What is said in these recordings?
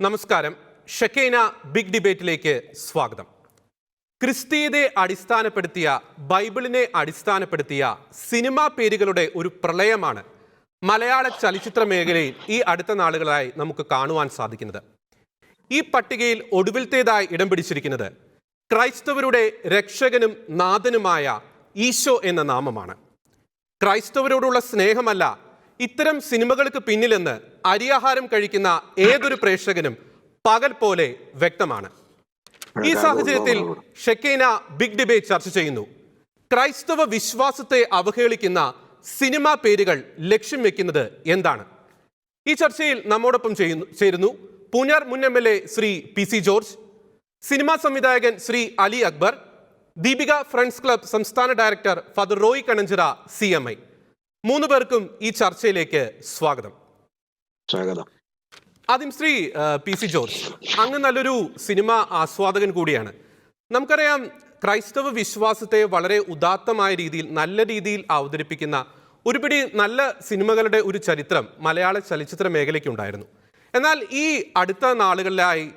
നമസ്കാരം. ഷെക്കൈന ബിഗ് ഡിബേറ്റിലേക്ക് സ്വാഗതം. ക്രിസ്തീയതയെ അടിസ്ഥാനപ്പെടുത്തിയ, ബൈബിളിനെ അടിസ്ഥാനപ്പെടുത്തിയ സിനിമാ പേരുകളുടെ ഒരു പ്രളയമാണ് മലയാള ചലച്ചിത്ര മേഖലയിൽ ഈ അടുത്ത നാളുകളായി നമുക്ക് കാണുവാൻ സാധിക്കുന്നത്. ഈ പട്ടികയിൽ ഒടുവിലത്തേതായി ഇടം പിടിച്ചിരിക്കുന്നത് ക്രൈസ്തവരുടെ രക്ഷകനും നാഥനുമായ ഈശോ എന്ന നാമമാണ്. ക്രൈസ്തവരോടുള്ള സ്നേഹമല്ല ഇത്തരം സിനിമകൾക്ക് പിന്നിലെന്ന് അരിയാഹാരം കഴിക്കുന്ന ഏതൊരു പ്രേക്ഷകനും പകൽ പോലെ വ്യക്തമാണ്. ഈ സാഹചര്യത്തിൽ ഷെക്കൈന ബിഗ് ഡിബേറ്റ് ചർച്ച ചെയ്യുന്നു. ക്രൈസ്തവ വിശ്വാസത്തെ അവഹേളിക്കുന്ന സിനിമാ പേരുകൾ ലക്ഷ്യം വെക്കുന്നത് എന്താണ്? ഈ ചർച്ചയിൽ നമ്മോടൊപ്പം ചേരുന്നു പൂഞ്ഞാർ മുൻ MLA Shri PC George, cinema സംവിധായകൻ ശ്രീ അലി അക്ബർ, ദീപിക ഫ്രണ്ട്സ് ക്ലബ് സംസ്ഥാന ഡയറക്ടർ ഫാദർ റോയ് കണഞ്ചിറ CMI. മൂന്ന് പേർക്കും ഈ ചർച്ചയിലേക്ക് സ്വാഗതം. ആദ്യം ശ്രീ PC ജോർജ്, അങ്ങ് നല്ലൊരു സിനിമ ആസ്വാദകൻ കൂടിയാണ്. നമുക്കറിയാം, ക്രൈസ്തവ വിശ്വാസത്തെ വളരെ ഉദാത്തമായ രീതിയിൽ, നല്ല രീതിയിൽ അവതരിപ്പിക്കുന്ന ഒരുപിടി നല്ല സിനിമകളുടെ ഒരു ചരിത്രം മലയാള ചലച്ചിത്ര മേഖലയ്ക്കുണ്ടായിരുന്നു. എന്നാൽ ഈ അടുത്ത നാളുകളിലായി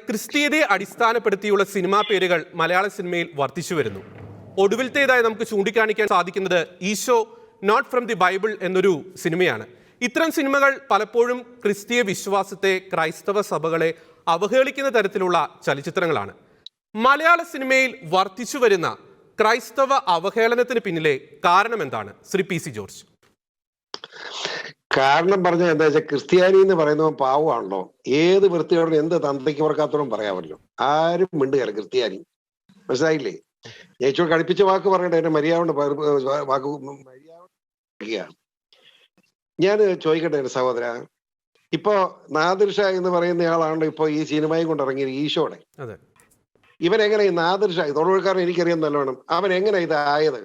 ക്രിസ്തീയതയെ അടിസ്ഥാനപ്പെടുത്തിയുള്ള സിനിമാ പേരുകൾ മലയാള സിനിമയിൽ വർദ്ധിച്ചു വരുന്നു. ഒടുവിലത്തേതായി നമുക്ക് ചൂണ്ടിക്കാണിക്കാൻ സാധിക്കുന്നത് Eesho not from the Bible എന്നൊരു സിനിമയാണ്. ഇത്തരം സിനിമകൾ പലപ്പോഴും ക്രിസ്തീയ വിശ്വാസത്തെ, ക്രൈസ്തവ സഭകളെ അവഹേളിക്കുന്ന തരത്തിലുള്ള ചലച്ചിത്രങ്ങളാണ്. മലയാള സിനിമയിൽ വർദ്ധിച്ചു വരുന്ന ക്രൈസ്തവ അവഹേളനത്തിന് പിന്നിലെ കാരണം എന്താണ് ശ്രീ PC ജോർജ്? കാരണം പറഞ്ഞാൽ എന്താ വെച്ചാൽ, ക്രിസ്ത്യാനി എന്ന് പറയുന്നവൻ പാവമാണല്ലോ. ഏത് വൃത്തിയോടും എന്ത് തന്തയ്ക്ക് പറക്കാത്തോടും പറയാമല്ലോ. ആരും മിണ്ടുകയല്ല ക്രിസ്ത്യാനി, മനസ്സിലായില്ലേ? യേശു കടുപ്പിച്ച വാക്ക് പറയട്ടെ, എന്റെ മര്യാദ വാക്ക് മര്യാദ. ഞാൻ ചോദിക്കട്ടെ എന്റെ സഹോദര, ഇപ്പോ നാദിർഷ എന്ന് പറയുന്നയാളാണല്ലോ ഇപ്പൊ ഈ സിനിമയും കൊണ്ട് ഇറങ്ങിയത് ഈശോടെ. ഇവൻ എങ്ങനെ ഈ നാദിർഷ, തൊഴിൽക്കാരൻ എനിക്കറിയാൻ നല്ലവണ്ണം, അവൻ എങ്ങനെ ഇതായത്?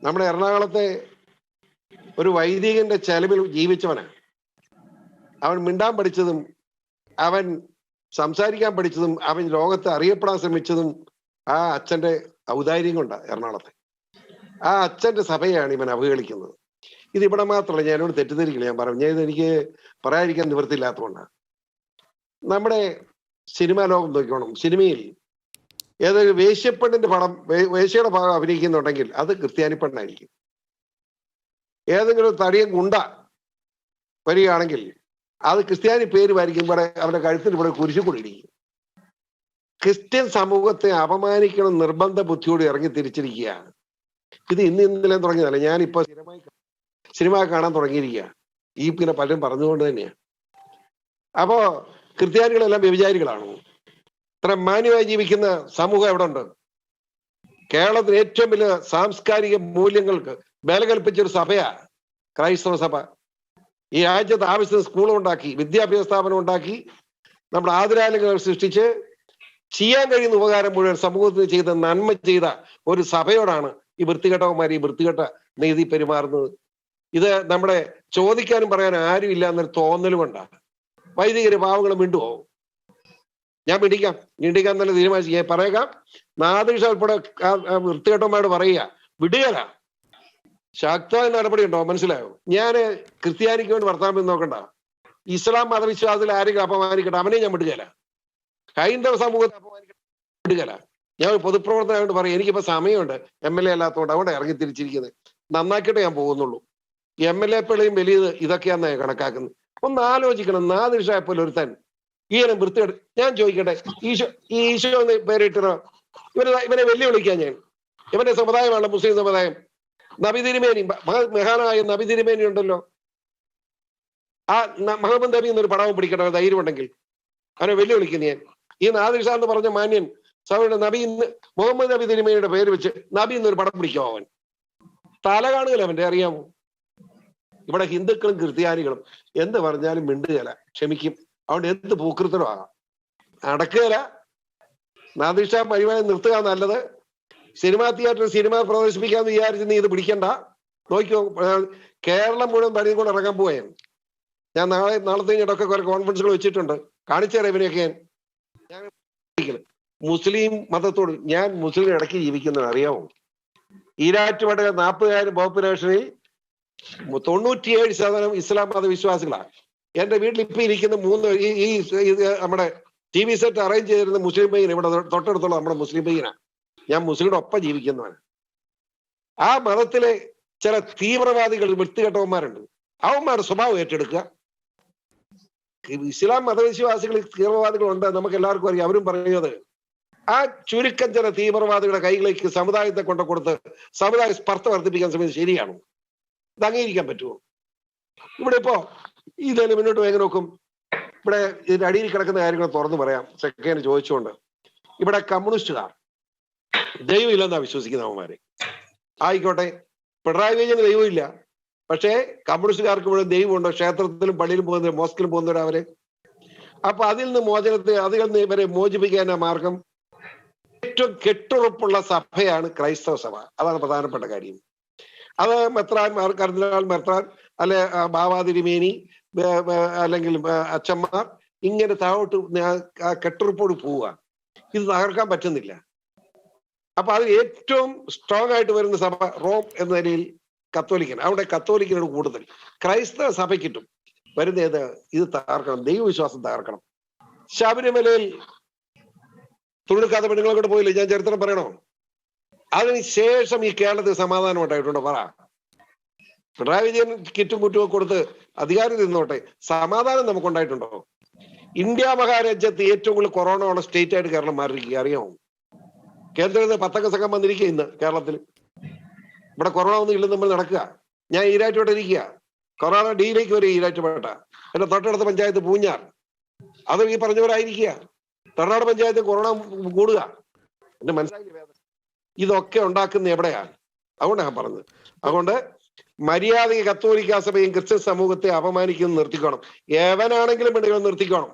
നമ്മുടെ എറണാകുളത്തെ ഒരു വൈദികന്റെ ചെലവിൽ ജീവിച്ചവനാണ്. അവൻ മിണ്ടാൻ പഠിച്ചതും, അവൻ സംസാരിക്കാൻ പഠിച്ചതും, അവൻ ലോകത്ത് അറിയപ്പെടാൻ ശ്രമിച്ചതും ആ അച്ഛന്റെ ഔദാര്യം കൊണ്ടാണ്. എറണാകുളത്തെ ആ അച്ഛന്റെ സഭയാണ് ഇവൻ അവഹേളിക്കുന്നത്. ഇതിവിടെ മാത്രമല്ല, ഞാനോട് തെറ്റിദ്ധരിക്കില്ല. ഞാൻ പറഞ്ഞു, ഇത് എനിക്ക് പറയാതിരിക്കാൻ നിവൃത്തിയില്ലാത്തതുകൊണ്ടാണ്. നമ്മുടെ സിനിമാ ലോകം നോക്കിക്കോണം. സിനിമയിൽ ഏതൊരു വേശ്യപ്പെണ്ണിന്റെ പടം, വേശ്യയുടെ ഭാഗം അഭിനയിക്കുന്നുണ്ടെങ്കിൽ അത് ക്രിസ്ത്യാനി പെണ്ണായിരിക്കും. ഏതെങ്കിലും തടിയൻ ഗുണ്ട വരികയാണെങ്കിൽ അത് ക്രിസ്ത്യാനി പേര് വരിക്കുമ്പോൾ അവരുടെ കഴുത്തിന് ഇവിടെ കുരിശുകൊണ്ടിരിക്കും. ക്രിസ്ത്യൻ സമൂഹത്തെ അപമാനിക്കണം നിർബന്ധ ബുദ്ധിയോട് ഇറങ്ങി തിരിച്ചിരിക്കുകയാണ്. ഇത് ഇന്നലെ തുടങ്ങിയതല്ല, ഞാനിപ്പോ സിനിമ കാണാൻ തുടങ്ങിയിരിക്കുക. ഈ പിന്നെ പലരും പറഞ്ഞുകൊണ്ട് തന്നെയാണ്. അപ്പോ ക്രിസ്ത്യാനികളെല്ലാം വ്യഭിചാരികളാണോ? ഇത്ര മാന്യമായി ജീവിക്കുന്ന സമൂഹം എവിടെ ഉണ്ട്? കേരളത്തിൽ ഏറ്റവും വലിയ സാംസ്കാരിക മൂല്യങ്ങൾക്ക് വില കൽപ്പിച്ചൊരു സഭയാ ക്രൈസ്തവ സഭ. ഈ രാജ്യത്ത് ആവശ്യത്തിന് സ്കൂളും ഉണ്ടാക്കി, വിദ്യാഭ്യാസ സ്ഥാപനം ഉണ്ടാക്കി, നമ്മുടെ ആതുരാലയങ്ങൾ സൃഷ്ടിച്ച് ചെയ്യാൻ കഴിയുന്ന ഉപകാരം മുഴുവൻ സമൂഹത്തിന് ചെയ്ത നന്മ ചെയ്ത ഒരു സഭയോടാണ് ഈ വൃത്തികെട്ടവന്മാർ ഈ വൃത്തികെട്ട നീതി പെരുമാറുന്നത്. ഇത് നമ്മുടെ ചോദിക്കാനും പറയാനും ആരും ഇല്ല എന്നൊരു തോന്നലും കൊണ്ടാണ്. വൈദികര് പാവങ്ങളും മിണ്ടുപോകും. ഞാൻ മിണ്ടിക്കാൻ തന്നെ തീരുമാനിച്ചു. ഞാൻ പറയാം, നാദിഷ ഉൾപ്പെടെ വൃത്തികെട്ടന്മാരോട് പറയുക, വിടുകല. ശക്തമായ നടപടി ഉണ്ടോ? മനസ്സിലായോ? ഞാൻ ക്രിസ്ത്യാനിക്ക് വേണ്ടി വർത്താനം നോക്കണ്ട. ഇസ്ലാം മതവിശ്വാസത്തിൽ ആരെങ്കിലും അപമാനിക്കട്ടെ, അവനെ ഞാൻ വിടുകല. ഹൈന്ദവ സമൂഹത്തെ അപമാനിക്കട്ടെ, വിടുകല. ഞാൻ പൊതുപ്രവർത്തനമായിട്ട് പറയും, എനിക്കിപ്പോ സമയമുണ്ട്, MLA അല്ലാത്തതുകൊണ്ട് അവിടെ ഇറങ്ങി തിരിച്ചിരിക്കുന്നത്. നന്നാക്കിയിട്ട് ഞാൻ പോകുന്നുള്ളൂ. MLA പിള്ളയും വലിയത് ഇതൊക്കെയാന്ന് കണക്കാക്കുന്നത്. ഒന്ന് ആലോചിക്കണം. നാദിർഷായപ്പോലെ ഒരുത്തൻ ഈയനം വൃത്തികെട്ട്. ഞാൻ ചോദിക്കട്ടെ, ഈശോ എന്ന് പേരിട്ടോ? ഇവനെ വെല്ലുവിളിക്കാൻ ഞാൻ. ഇവന്റെ സമുദായമാണ് മുസ്ലിം സമുദായം. നബി തിരുമേനി, മഹാനായ നബി തിരുമേനി ഉണ്ടല്ലോ, ആ മുഹമ്മദ് നബി എന്നൊരു പടവും പിടിക്കട്ടെ ധൈര്യം ഉണ്ടെങ്കിൽ അവനെ വെല്ലുവിളിക്കുന്നു ഞാൻ. ഈ നാദിർഷ എന്ന് പറഞ്ഞ മാന്യൻ സൗണ്ട് നബി മുഹമ്മദ് നബി തിരുമേനിയുടെ പേര് വെച്ച് നബി എന്നൊരു പടം പിടിക്കുമോ? അവൻ തല കാണുകയല്ല അവന്റെ, അറിയാമോ? ഇവിടെ ഹിന്ദുക്കളും ക്രിസ്ത്യാനികളും എന്ത് പറഞ്ഞാലും മിണ്ടുകയല്ല, ക്ഷമിക്കും. അതുകൊണ്ട് എന്ത് പൂക്കൃത്തരോ ആകാം, നടക്കുകയല്ല. നാദിർഷ പരിപാടി നിർത്തുക നല്ലത്. സിനിമാ തിയേറ്ററിൽ സിനിമ പ്രദർശിപ്പിക്കാന്ന് വിചാരിച്ച് നീ ഇത് പിടിക്കണ്ട. നോക്കിയോ, കേരളം മുഴുവൻ പണിയും കൊണ്ട് ഇറങ്ങാൻ പോവുകയാണ്. ഞാൻ നാളത്തെ ഇടയ്ക്ക് കുറെ കോൺഫറൻസുകൾ വെച്ചിട്ടുണ്ട്, കാണിച്ചു തരാം ഇവനെയൊക്കെ. ഞാൻ മുസ്ലിം മതത്തോട്, ഞാൻ മുസ്ലിം ഇടയ്ക്ക് ജീവിക്കുന്നത് അറിയാമോ? ഈരാറ്റുപേട്ട 40,000 പോപ്പുലേഷനിൽ 97% ഇസ്ലാം മത വിശ്വാസികളാണ്. എന്റെ വീട്ടിൽ ഇപ്പൊ ഇരിക്കുന്ന നമ്മുടെ TV സെറ്റ് അറേഞ്ച് ചെയ്തിരുന്ന മുസ്ലിം പയ്യൻ ഇവിടെ തൊട്ടടുത്തുള്ള നമ്മുടെ മുസ്ലിം പയ്യനാണ്. ഞാൻ മുസ്ലിങ്ങളുടെ ഒപ്പം ജീവിക്കുന്നവൻ. ആ മതത്തിലെ ചില തീവ്രവാദികൾ വൃത്തികെട്ടവന്മാരുണ്ട്. അവന്മാരുടെ സ്വഭാവം ഏറ്റെടുക്കുക. ഇസ്ലാം മതവിശ്വാസികൾ തീവ്രവാദികളുണ്ട്, നമുക്ക് എല്ലാവർക്കും അറിയാം. അവരും പറയുന്നത് ആ ചുരുക്കം ചില തീവ്രവാദികളുടെ കൈകളിലേക്ക് സമുദായത്തെ കൊടുത്ത് സമുദായ സ്പർദ്ധ വർദ്ധിപ്പിക്കാൻ ശ്രമിച്ചത് ശരിയാണോ? ഇത് അംഗീകരിക്കാൻ പറ്റുമോ? ഇവിടെ ഇപ്പോ ഇതെല്ലാം മുന്നോട്ട് എങ്ങനെ നോക്കും? ഇവിടെ ഇതിന്റെ അടിയിൽ കിടക്കുന്ന കാര്യങ്ങൾ തുറന്നു പറയാം. സെക്രട്ടറി ചോദിച്ചുകൊണ്ട്, ഇവിടെ കമ്മ്യൂണിസ്റ്റുകാർ ദൈവമില്ലെന്നാ വിശ്വസിക്കുന്ന അവന്മാരെ. ആയിക്കോട്ടെ, പിണറായി വിജയന് ദൈവമില്ല, പക്ഷേ കമ്മ്യൂണിസ്റ്റുകാർക്ക് ഇവിടെ ദൈവമുണ്ടോ? ക്ഷേത്രത്തിലും പള്ളിയിലും പോകുന്ന മോസ്കിലും പോകുന്നവരവര്. അപ്പൊ അതിൽ നിന്ന് ഇവരെ മോചിപ്പിക്കാനാ മാർഗം. ഏറ്റവും കെട്ടുറപ്പുള്ള സഭയാണ് ക്രൈസ്തവ സഭ. അതാണ് പ്രധാനപ്പെട്ട കാര്യം. അത് മെത്രാൻമാർ, കർദിനാൾ മെത്രാൻ, അല്ലെ ബാവാതിരിമേനി, അല്ലെങ്കിൽ അച്ഛന്മാർ, ഇങ്ങനെ താഴോട്ട് കെട്ടുറപ്പോട് പോവുക. ഇത് തകർക്കാൻ പറ്റുന്നില്ല. അപ്പൊ അത് ഏറ്റവും സ്ട്രോങ് ആയിട്ട് വരുന്ന സഭ റോം എന്ന നിലയിൽ കത്തോലിക്കൻ. അവിടെ കത്തോലിക്കനോട് കൂടുതൽ. ക്രൈസ്തവ സഭയ്ക്കിട്ടും വരുന്ന ഇത് തകർക്കണം, ദൈവവിശ്വാസം തകർക്കണം. ശബരിമലയിൽ തുണിക്കാത്ത പെണ്ണുങ്ങളെ കൊണ്ട് പോയില്ലേ? ഞാൻ ചരിത്രം പറയണോ? അതിനുശേഷം ഈ കേരളത്തിൽ സമാധാനം ഉണ്ടായിട്ടുണ്ടോ? പറ. പിണറായി വിജയൻ കിറ്റും കുറ്റും കൊടുത്ത് അധികാരം നിന്നോട്ടെ, സമാധാനം നമുക്കുണ്ടായിട്ടുണ്ടോ? ഇന്ത്യ മഹാരാജ്യത്ത് ഏറ്റവും കൂടുതൽ കൊറോണ ഉള്ള സ്റ്റേറ്റ് ആയിട്ട് കേരളം മാറിയിരിക്കുക, അറിയാമോ? കേന്ദ്രത്തിൽ 10 സംഘം വന്നിരിക്കുക ഇന്ന് കേരളത്തിൽ. ഇവിടെ കൊറോണ ഒന്നും ഇല്ലെന്ന് നമ്മൾ നടക്കുക. ഞാൻ ഈരാറ്റുപേട്ട ഇരിക്കുക, കൊറോണ ഡിയിലേക്ക് വരെ ഈരാറ്റുപേട്ട. എന്റെ തൊട്ടടുത്ത പഞ്ചായത്ത് പൂഞ്ഞാർ, അതും ഈ പറഞ്ഞവരായിരിക്കുക. തമിഴ്നാട് പഞ്ചായത്ത് കൊറോണ കൂടുക. എന്റെ മനസ്സിലായി വേദന. ഇതൊക്കെ ഉണ്ടാക്കുന്ന എവിടെയാണ്? അതുകൊണ്ടാണ് ഞാൻ പറഞ്ഞത്. അതുകൊണ്ട് മര്യാദയ്ക്ക് കത്തോലിക്ക സഭയും ക്രിസ്ത്യൻ സമൂഹത്തെ അപമാനിക്കുന്നത് നിർത്തിക്കണം. എവനാണെങ്കിലും പെണ്ണുങ്ങൾ നിർത്തിക്കണം.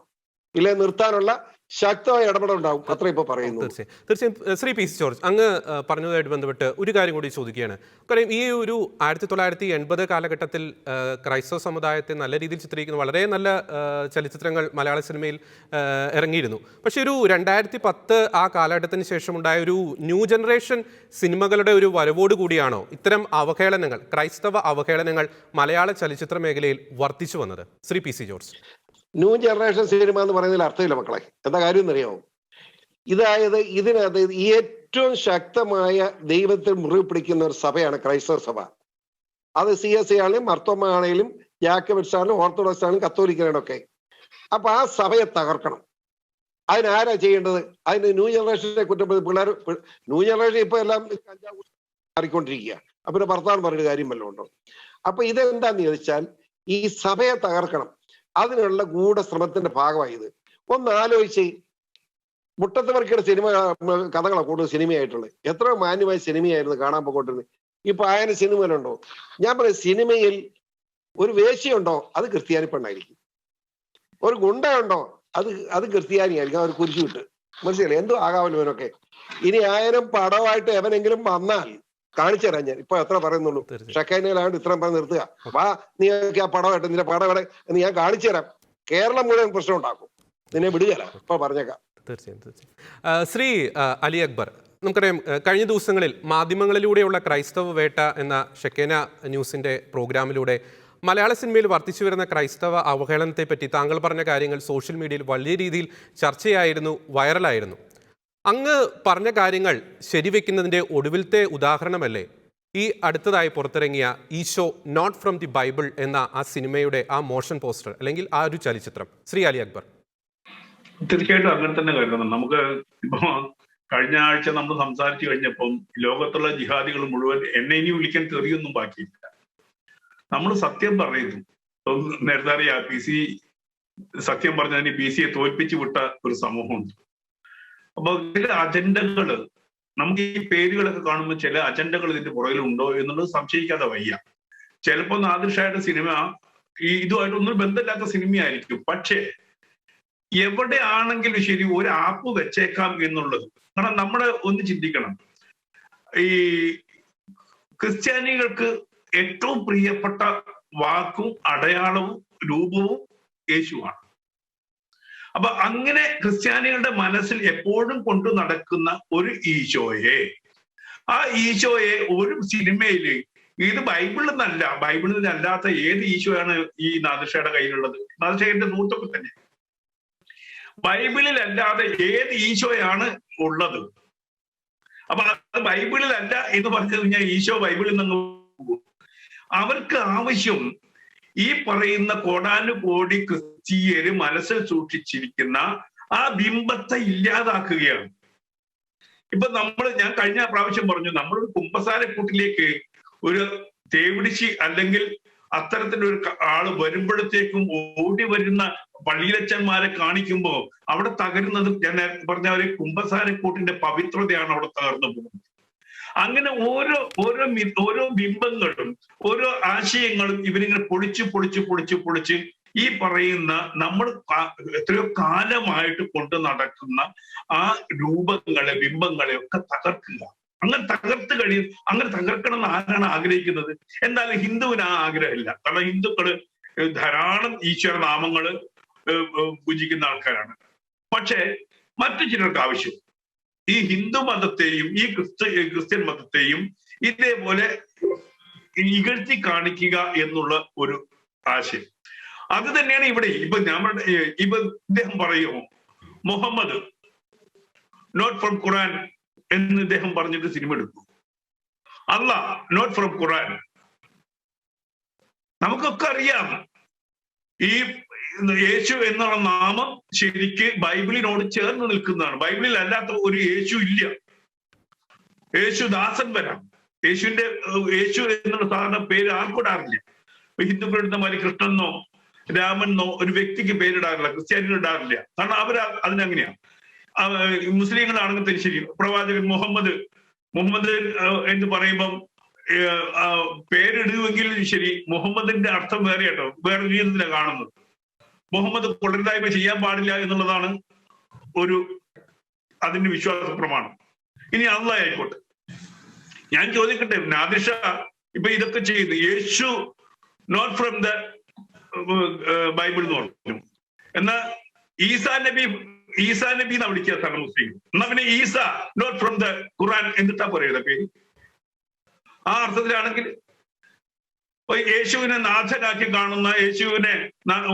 ഇല്ലേ നിർത്താനുള്ള ശക്തമായ ഇടപെടലുണ്ടാവും. അത്ര ഇപ്പൊ പറയുന്നു. തീർച്ചയായും ശ്രീ പി സി ജോർജ്, അങ്ങ് പറഞ്ഞതുമായിട്ട് ബന്ധപ്പെട്ട് ഒരു കാര്യം കൂടി ചോദിക്കുകയാണ്. കാര്യം ഈ ഒരു 1980 കാലഘട്ടത്തിൽ ക്രൈസ്തവ സമുദായത്തെ നല്ല രീതിയിൽ ചിത്രീകരിക്കുന്ന വളരെ നല്ല ചലച്ചിത്രങ്ങൾ മലയാള സിനിമയിൽ ഇറങ്ങിയിരുന്നു. പക്ഷേ ഒരു 2010 ആ കാലഘട്ടത്തിന് ശേഷം ഉണ്ടായ ഒരു ന്യൂ ജനറേഷൻ സിനിമകളുടെ ഒരു വരവോട് കൂടിയാണോ ഇത്തരം അവഹേളനങ്ങൾ, ക്രൈസ്തവ അവഹേളനങ്ങൾ മലയാള ചലച്ചിത്ര മേഖലയിൽ വർദ്ധിച്ചു വന്നത്? Shri P C George. New generation cinema എന്ന് പറയുന്നതിൽ അർത്ഥമില്ല മക്കളെ. എന്താ കാര്യം എന്നറിയാമോ? ഇതിനകത്ത് ഏറ്റവും ശക്തമായ ദൈവത്തിൽ മുറിവ് പിടിക്കുന്ന ഒരു സഭയാണ് ക്രൈസ്തവ സഭ. അത് CSI ആണെങ്കിലും മർത്തോമ ആണെങ്കിലും ജാക്കബിറ്റ്സ് ആണെങ്കിലും ഓർത്തഡോക്സ് ആണെങ്കിലും കത്തോലിക്കനാണെങ്കിലും ഒക്കെ. അപ്പൊ ആ സഭയെ തകർക്കണം. അതിനാരാ ചെയ്യേണ്ടത്? അതിന് ന്യൂ ജനറേഷനെ കുറ്റപ്പെടുത്തി പിള്ളേർ. ന്യൂ ജനറേഷൻ ഇപ്പൊ എല്ലാം മാറിക്കൊണ്ടിരിക്കുക. അപ്പൊ ഭർത്താവ് പറഞ്ഞ കാര്യം വല്ലതും ഉണ്ടോ? അപ്പൊ ഇതെന്താന്ന് ചോദിച്ചാൽ ഈ സഭയെ തകർക്കണം. അതിനുള്ള ഗൂഢശ്രമത്തിന്റെ ഭാഗമായി ഇത്. ഒന്ന് ആലോചിച്ച്, മുട്ടത്തുവർക്കിയുടെ സിനിമ കഥകളാണ് കൂടുതൽ സിനിമയായിട്ടുള്ളത്. എത്രയോ മാന്യമായ സിനിമയായിരുന്നു കാണാൻ പോയിക്കൊണ്ടിരുന്നത്. ഇപ്പൊ ആയന സിനിമയിലുണ്ടോ? ഞാൻ പറയും, സിനിമയിൽ ഒരു വേശ്യയുണ്ടോ? അത് ക്രിസ്ത്യാനി പെണ്ണായിരിക്കും. ഒരു ഗുണ്ടയുണ്ടോ? അത് ക്രിസ്ത്യാനിയായിരിക്കും. അവർ കുരിശു വിട്ട്. മനസ്സിലായി? എന്തോ ആകാമല്ലോ ഇവനൊക്കെ. ഇനി ആയിരം പടമായിട്ട് എവനെങ്കിലും വന്നാൽ കാണിച്ചു തരാം. ഞാൻ ഇപ്പൊ എത്ര പറയുന്നുള്ളൂ. ഷക്കൈനയിലാണ്ട് ഇത്രയും പറഞ്ഞ് നിർത്തുക. വാ, നീ ആ പടമായിട്ട് നിന്റെ പടം എവിടെ എന്ന് ഞാൻ കാണിച്ചു തരാം. കേരളം മുഴുവൻ പ്രശ്നം ഉണ്ടാക്കും. നിന്നെ വിടുകയല്ല. ഇപ്പൊ പറഞ്ഞേക്കാം. തീർച്ചയായും. ശ്രീ അലി അക്ബർ, നമുക്കറിയാം കഴിഞ്ഞ ദിവസങ്ങളിൽ മാധ്യമങ്ങളിലൂടെയുള്ള ക്രൈസ്തവ വേട്ട എന്ന ഷെക്കേന ന്യൂസിന്റെ പ്രോഗ്രാമിലൂടെ മലയാള സിനിമയിൽ വർദ്ധിച്ചു വരുന്ന ക്രൈസ്തവ അവഹേളനത്തെ പറ്റി താങ്കൾ പറഞ്ഞ കാര്യങ്ങൾ സോഷ്യൽ മീഡിയയിൽ വലിയ രീതിയിൽ ചർച്ചയായിരുന്നു, വൈറലായിരുന്നു. അങ്ങ് പറഞ്ഞ കാര്യങ്ങൾ ശരിവെക്കുന്നതിൻ്റെ ഒടുവിലത്തെ ഉദാഹരണമല്ലേ ഈ അടുത്തതായി പുറത്തിറങ്ങിയ Eesho not from the Bible എന്ന ആ സിനിമയുടെ ആ മോഷൻ പോസ്റ്റർ, അല്ലെങ്കിൽ ആ ഒരു ചലച്ചിത്രം? ശ്രീ അലി അക്ബർ. തീർച്ചയായിട്ടും അങ്ങനെ തന്നെ കരുതണം. നമുക്ക് ഇപ്പൊ കഴിഞ്ഞ ആഴ്ച നമ്മൾ സംസാരിച്ചു കഴിഞ്ഞപ്പം ലോകത്തുള്ള ജിഹാദികൾ മുഴുവൻ എന്നെ ഇനി വിളിക്കാൻ തെറിയൊന്നും ബാക്കിയില്ല. നമ്മൾ സത്യം പറയുന്നു. നേരത്തെ അറിയാം, PC സത്യം പറഞ്ഞതിന് PC യെ തോൽപ്പിച്ചു വിട്ട ഒരു സമൂഹമുണ്ട്. അപ്പൊ ചില അജണ്ടകള്, നമുക്ക് ഈ പേരുകളൊക്കെ കാണുമ്പോൾ ചില അജണ്ടകൾ ഇതിന്റെ പുറകിലുണ്ടോ എന്നുള്ളത് സംശയിക്കാതെ വയ്യ. ചിലപ്പോ നാദിർഷായുടെ സിനിമ ഇതുമായിട്ടൊന്നും ബന്ധമില്ലാത്ത സിനിമയായിരിക്കും. പക്ഷേ എവിടെയാണെങ്കിലും ശരി ഒരു ആപ്പ് വെച്ചേക്കാം എന്നുള്ളത്. കാരണം നമ്മള് ഒന്ന് ചിന്തിക്കണം, ഈ ക്രിസ്ത്യാനികൾക്ക് ഏറ്റവും പ്രിയപ്പെട്ട വാക്കും അടയാളവും രൂപവും യേശുവാണ്. അപ്പൊ അങ്ങനെ ക്രിസ്ത്യാനികളുടെ മനസ്സിൽ എപ്പോഴും കൊണ്ടു നടക്കുന്ന ഒരു ഈശോയെ, ആ ഈശോയെ ഒരു സിനിമയില് ഇത് ബൈബിളിൽ നിന്നല്ല, ബൈബിളിൽ നിന്നല്ലാത്ത ഏത് ഈശോയാണ് ഈ നാദിർഷയുടെ കയ്യിലുള്ളത്? നാദിർഷയുടെ സുഹൃത്തൊക്കെ തന്നെ. ബൈബിളിൽ അല്ലാതെ ഏത് ഈശോയാണ് ഉള്ളത്? അപ്പൊ അത് ബൈബിളിലല്ല എന്ന് പറഞ്ഞു കഴിഞ്ഞാൽ ഈശോ ബൈബിളിൽ നിന്ന് അവർക്ക് ആവശ്യം ഈ പറയുന്ന കോടാനുകോടി ക്രിസ്തീയര് മനസ്സിൽ സൂക്ഷിച്ചിരിക്കുന്ന ആ ബിംബത്തെ ഇല്ലാതാക്കുകയാണ്. ഇപ്പൊ ഞാൻ കഴിഞ്ഞ പ്രാവശ്യം പറഞ്ഞു, നമ്മളൊരു കുമ്പസാരക്കൂട്ടിലേക്ക് ഒരു തേവിടിശി അല്ലെങ്കിൽ അത്തരത്തിലൊരു ആള് വരുമ്പോഴത്തേക്കും ഓടി വരുന്ന പള്ളിയിലച്ചന്മാരെ കാണിക്കുമ്പോ അവിടെ തകരുന്നത് ഞാൻ പറഞ്ഞ ഒരു കുമ്പസാരക്കൂട്ടിന്റെ പവിത്രതയാണ് അവിടെ തകർന്നു പോകുന്നത്. അങ്ങനെ ഓരോ ബിംബങ്ങളും ഓരോ ആശയങ്ങളും ഇവരിങ്ങനെ പൊളിച്ച് ഈ പറയുന്ന നമ്മൾ എത്രയോ കാലമായിട്ട് കൊണ്ട് നടക്കുന്ന ആ രൂപങ്ങളെ, ബിംബങ്ങളെ ഒക്കെ തകർക്കുക. അങ്ങനെ തകർക്കണം എന്ന് ആരാണ് ആഗ്രഹിക്കുന്നത്? എന്തായാലും ഹിന്ദുവിന് ആ ആഗ്രഹമില്ല. കാരണം ഹിന്ദുക്കള് ധാരാളം ഈശ്വര നാമങ്ങള് പൂജിക്കുന്ന ആൾക്കാരാണ്. പക്ഷെ മറ്റു ചിലർക്ക് ആവശ്യം ഈ ഹിന്ദു മതത്തെയും ഈ ക്രിസ്ത്യൻ മതത്തെയും ഇതേപോലെ ഇകഴ്ത്തി കാണിക്കുക എന്നുള്ള ഒരു ആശയം. അത് തന്നെയാണ് ഇവിടെ. ഇപ്പൊ ഇദ്ദേഹം പറയുമോ മുഹമ്മദ് നോട്ട് ഫ്രം ഖുറാൻ എന്ന് ഇദ്ദേഹം പറഞ്ഞിട്ട് സിനിമ എടുക്കും. അല്ലാഹ് നോട്ട് ഫ്രം ഖുറാൻ. നമുക്കൊക്കെ അറിയാം ഈ യേശു എന്നുള്ള നാമം ശരിക്ക് ബൈബിളിനോട് ചേർന്ന് നിൽക്കുന്നതാണ്. ബൈബിളിൽ അല്ലാത്ത ഒരു യേശു ഇല്ല. യേശുദാസൻ വരാം. യേശു എന്നുള്ള സാധാരണ പേര് ആർക്കിടാറില്ല. ഹിന്ദുക്കളുടെ മാതിരി കൃഷ്ണനോ രാമനോ ഒരു വ്യക്തിക്ക് പേരിടാറില്ല, ക്രിസ്ത്യാനികൾ ഇടാറില്ല. കാരണം അതിനങ്ങനെയാണ്. മുസ്ലിങ്ങളാണെങ്കിൽ ശരി, പ്രവാചകൻ മുഹമ്മദ് എന്ന് പറയുമ്പം പേരിടുമെങ്കിൽ ശരി, മുഹമ്മദിന്റെ അർത്ഥം വേറെ കേട്ടോ, വേറെ രീതിയിലാണ് കാണുന്നത്. മുഹമ്മദ് കൊള്ളരുതായ്മ ചെയ്യാൻ പാടില്ല എന്നുള്ളതാണ് അതിന്റെ വിശ്വാസ പ്രമാണം. ഇനി അല്ലാഹ് ആയിക്കോട്ടെ. ഞാൻ ചോദിക്കട്ടെ, നാദിർഷ ഇപ്പൊ ഇതൊക്കെ ചെയ്യുന്നു, യേശു നോട്ട് ഫ്രം ദ ബൈബിൾ എന്ന് പറഞ്ഞു. എന്നാ ഈസാ നബി എന്നാ വിളിക്കുക സാറിന് മുസ്ലിം. എന്നാ പിന്നെ Isa not from the Quran എന്നിട്ടാ പറയുക പേര്. ആ അർത്ഥത്തിലാണെങ്കിൽ യേശുവിനെ നാഥനാക്കി കാണുന്ന, യേശുവിനെ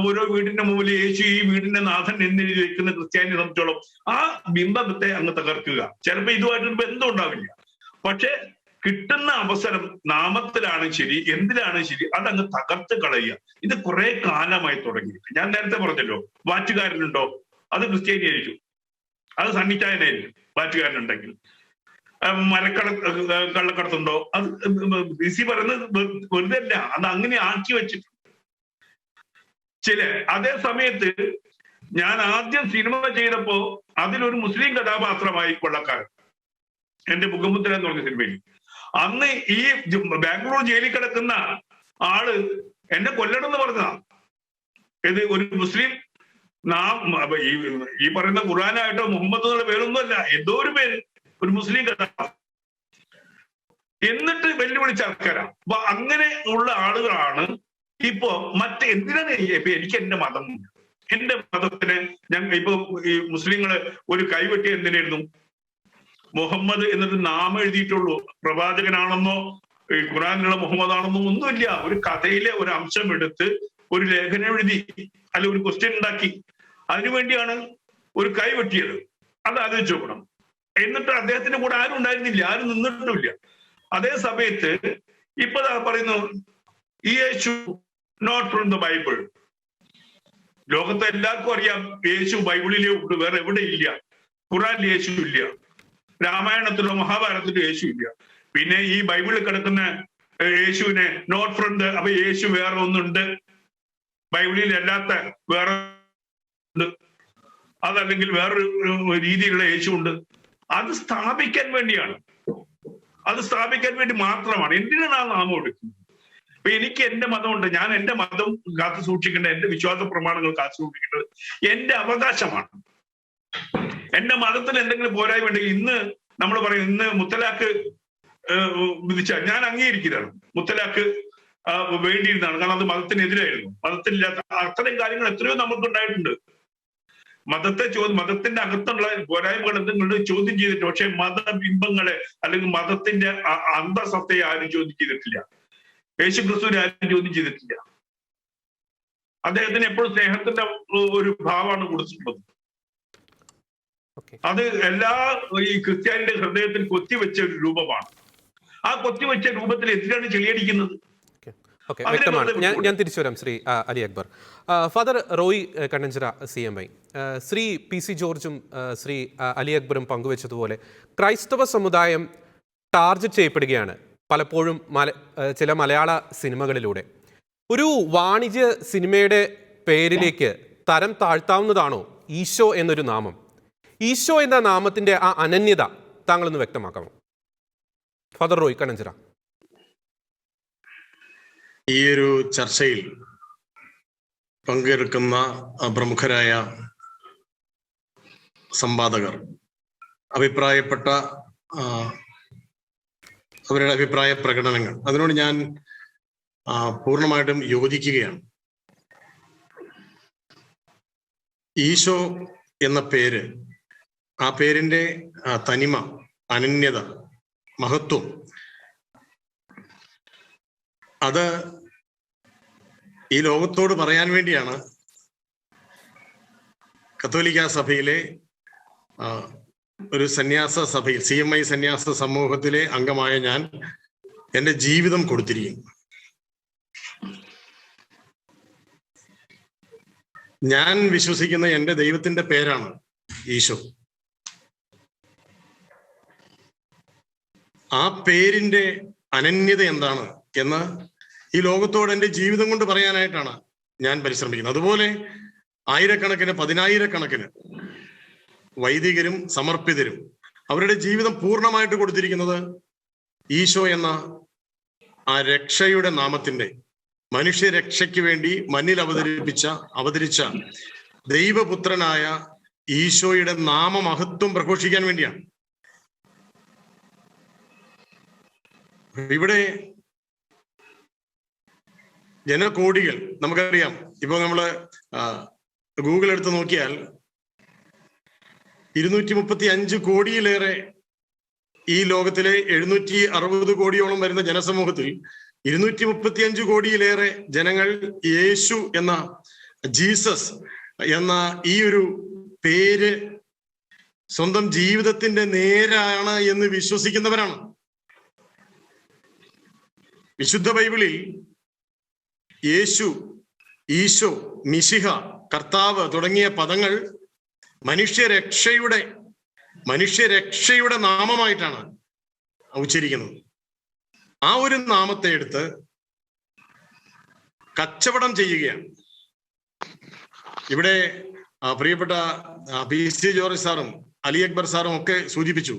ഓരോ വീടിന്റെ മുമ്പിൽ യേശു ഈ വീടിന്റെ നാഥൻ എന്നെഴുതി വെക്കുന്ന ക്രിസ്ത്യാനിയെ സംബന്ധിച്ചോളം ആ ബിംബത്തെ അങ്ങ് തകർക്കുക. ചിലപ്പോ ഇതുമായിട്ടൊരു ബന്ധം ഉണ്ടാവില്ല. പക്ഷെ കിട്ടുന്ന അവസരം നാമത്തിലാണ് ശരി, എന്തിനാണ് ശരി, അതങ്ങ് തകർത്ത് കളയുക. ഇത് കുറെ കാലമായി തുടങ്ങിയിട്ട്. ഞാൻ നേരത്തെ പറഞ്ഞല്ലോ, വാറ്റുകാരനുണ്ടോ? അത് ക്രിസ്ത്യാനിയായിരിക്കും, അത് സണ്ണിച്ചായനായിരിക്കും വാറ്റുകാരനുണ്ടെങ്കിൽ. കള്ളക്കടത്തുണ്ടോ? അത് ബിസി പറയുന്നത് വെറുതെ അല്ല, അത് അങ്ങനെ ആക്കി വെച്ചിട്ടുണ്ട്. അതേ സമയത്ത് ഞാൻ ആദ്യം സിനിമ ചെയ്തപ്പോ അതിലൊരു മുസ്ലിം കഥാപാത്രമായി കൊള്ളക്കാരൻ, എന്റെ മുഖമുദ്ര എന്ന് പറഞ്ഞ സിനിമയിൽ. അന്ന് ഈ ബാംഗ്ലൂർ ജയിലിൽ കിടക്കുന്ന ആള് എന്നെ കൊല്ലണം എന്ന് പറഞ്ഞതാ. ഇത് ഒരു മുസ്ലിം ഈ പറയുന്ന ഖുർആനായിട്ടോ മുഹമ്മദ് എന്നുള്ള പേരൊന്നുമല്ല, എന്തോ ഒരു പേര്, ഒരു മുസ്ലിം കഥാപാത്രം. എന്നിട്ട് വെല്ലുവിളിച്ച ആൾക്കാരാ. അപ്പൊ അങ്ങനെ ഉള്ള ആളുകളാണ് ഇപ്പോ എന്തിനാണ് ഇപ്പൊ എനിക്ക് എന്റെ മതമുണ്ട്, എന്റെ മതത്തിന് ഇപ്പൊ ഈ മുസ്ലിങ്ങള് ഒരു കൈവെട്ടി എന്തിനായിരുന്നു? മുഹമ്മദ് എന്നിട്ട് നാമം എഴുതിയിട്ടുള്ളൂ. പ്രവാചകനാണെന്നോ ഖുറാനിലുള്ള മുഹമ്മദ് ആണെന്നോ ഒന്നുമില്ല. ഒരു കഥയിലെ ഒരു അംശം എടുത്ത് ഒരു ലേഖനം എഴുതി, അല്ല ഒരു ക്വസ്റ്റ്യൻ ഉണ്ടാക്കി. അതിനുവേണ്ടിയാണ് ഒരു കൈ വെട്ടിയത്. അത് ആലോചിച്ച് നോക്കണം. എന്നിട്ട് അദ്ദേഹത്തിന്റെ കൂടെ ആരും ഉണ്ടായിരുന്നില്ല, ആരും നിന്നിട്ടുമില്ല. അതേ സമയത്ത് ഇപ്പൊ പറയുന്നു ഈ യേശു നോട്ട് ഫ്രം ദ ബൈബിൾ. ലോകത്തെ എല്ലാവർക്കും അറിയാം യേശു ബൈബിളിലേ ഉള്ളൂ, വേറെ എവിടെ ഇല്ല. ഖുറാനിൽ യേശു ഇല്ല, രാമായണത്തിലോ മഹാഭാരതത്തിലോ യേശു ഇല്ല. പിന്നെ ഈ ബൈബിളിൽ കിടക്കുന്ന യേശുവിനെ നോട്ട് ഫ്രം ദ, അപ്പൊ യേശു വേറെ ഒന്നുണ്ട്, ബൈബിളിൽ അല്ലാത്ത വേറെ ഉണ്ട്, അതല്ലെങ്കിൽ വേറൊരു രീതിയിലുള്ള യേശു ഉണ്ട്. അത് സ്ഥാപിക്കാൻ വേണ്ടിയാണ്, അത് സ്ഥാപിക്കാൻ വേണ്ടി മാത്രമാണ്. എന്തിനാണ് ആ നാമം എടുക്കുന്നത്? അപ്പൊ എനിക്ക് എന്റെ മതമുണ്ട്, ഞാൻ എന്റെ മതം കാത്തു സൂക്ഷിക്കേണ്ടത്, എന്റെ വിശ്വാസ പ്രമാണങ്ങൾ കാത്തു സൂക്ഷിക്കേണ്ടത് എന്റെ അവകാശമാണ്. എന്റെ മതത്തിന് എന്തെങ്കിലും പോരായ്മ ഉണ്ടെങ്കിൽ ഇന്ന് നമ്മൾ പറയും, ഇന്ന് മുത്തലാഖ് വിധിച്ചാൽ ഞാൻ അംഗീകരിക്കുന്നതാണ്. മുത്തലാഖ് വേണ്ടിയിരുന്നതാണ്, കാരണം അത് മതത്തിനെതിരായിരുന്നു. മതത്തിനില്ലാത്ത അത്തരം കാര്യങ്ങൾ എത്രയോ നമുക്ക് ഉണ്ടായിട്ടുണ്ട്. മതത്തിന്റെ അകത്തുള്ള പോരായ്മകൾ എന്തെങ്കിലും ചോദ്യം ചെയ്തിട്ട്, പക്ഷെ മതബിംബങ്ങളെ അല്ലെങ്കിൽ മതത്തിന്റെ അന്തസത്തയെ ആരും ചോദ്യം ചെയ്തിട്ടില്ല. യേശു ക്രിസ്തുവിനെ ആരും ചോദ്യം ചെയ്തിട്ടില്ല. അദ്ദേഹത്തിന് എപ്പോഴും സ്നേഹത്തിന്റെ ഒരു ഭാവമാണ് കൊടുത്തിട്ടുള്ളത്. അത് എല്ലാ ഈ ക്രിസ്ത്യാനിയുടെ ഹൃദയത്തിൽ കൊത്തിവെച്ച ഒരു രൂപമാണ്. ആ കൊത്തിവെച്ച രൂപത്തിൽ എന്തിനാണ് ചെളിയടിക്കുന്നത്? വ്യക്തമാണ്. ഞാൻ തിരിച്ചു വരാം Shri Ali Akbar. Father Roy Kannanchira CMI, Shri PC ജോർജും ശ്രീ അലി അക്ബറും പങ്കുവെച്ചതുപോലെ ക്രൈസ്തവ സമുദായം ടാർഗറ്റ് ചെയ്യപ്പെടുകയാണ് പലപ്പോഴും ചില മലയാള സിനിമകളിലൂടെ. ഒരു വാണിജ്യ സിനിമയുടെ പേരിലേക്ക് തരം താഴ്ത്താവുന്നതാണോ ഈശോ എന്നൊരു നാമം? ഈശോ എന്ന നാമത്തിന്റെ ആ അനന്യത താങ്കളൊന്ന് വ്യക്തമാക്കാമോ? ഫാദർ റോയ് കണ്ണഞ്ചിറ. ഈ ഒരു ചർച്ചയിൽ പങ്കെടുക്കുന്ന പ്രമുഖരായ സംവാദകർ അഭിപ്രായപ്പെട്ട അവരുടെ അഭിപ്രായ പ്രകടനങ്ങൾ, അതിനോട് ഞാൻ പൂർണ്ണമായിട്ടും യോജിക്കുകയാണ്. ഈശോ എന്ന പേര്, ആ പേരിന്റെ തനിമ, അനന്യത, മഹത്വം, അത് ഈ ലോകത്തോട് പറയാൻ വേണ്ടിയാണ് കത്തോലിക്ക സഭയിലെ ഒരു സന്യാസ സഭയിൽ, CMI സന്യാസ സമൂഹത്തിലെ അംഗമായ ഞാൻ എൻ്റെ ജീവിതം കൊടുത്തിരിക്കുന്നു. ഞാൻ വിശ്വസിക്കുന്ന എൻ്റെ ദൈവത്തിന്റെ പേരാണ് ഈശോ. ആ പേരിന്റെ അനന്യത എന്താണ് എന്ന് ഈ ലോകത്തോട് എൻ്റെ ജീവിതം കൊണ്ട് പറയാനായിട്ടാണ് ഞാൻ പരിശ്രമിക്കുന്നത്. അതുപോലെ ആയിരക്കണക്കിന്, പതിനായിരക്കണക്കിന് വൈദികരും സമർപ്പിതരും അവരുടെ ജീവിതം പൂർണ്ണമായിട്ട് കൊടുത്തിരിക്കുന്നത് ഈശോ എന്ന ആ രക്ഷയുടെ നാമത്തിന്റെ, മനുഷ്യരക്ഷയ്ക്ക് വേണ്ടി മണ്ണിൽ അവതരിച്ച ദൈവപുത്രനായ ഈശോയുടെ നാമമഹത്വം പ്രഘോഷിക്കാൻ വേണ്ടിയാണ്. ഇവിടെ ജനകോടികൾ, നമുക്കറിയാം, ഇപ്പൊ നമ്മള് ഗൂഗിൾ എടുത്ത് നോക്കിയാൽ 235 കോടിയിലേറെ ഈ ലോകത്തിലെ 760 കോടിയോളം വരുന്ന ജനസമൂഹത്തിൽ 235 കോടിയിലേറെ ജനങ്ങൾ യേശു എന്ന, ജീസസ് എന്ന ഈ ഒരു പേര് സ്വന്തം ജീവിതത്തിന്റെ നേരാണ് എന്ന് വിശ്വസിക്കുന്നവരാണ്. വിശുദ്ധ ബൈബിളിൽ യേശു, ഈശോ, മിശിഹ, കർത്താവ് തുടങ്ങിയ പദങ്ങൾ മനുഷ്യരക്ഷയുടെ നാമമായിട്ടാണ് ഉച്ചരിക്കുന്നത്. ആ ഒരു നാമത്തെ എടുത്ത് കച്ചവടം ചെയ്യുകയാണ്. ഇവിടെ പ്രിയപ്പെട്ട PC ജോർജ് സാറും അലി അക്ബർ സാറും ഒക്കെ സൂചിപ്പിച്ചു,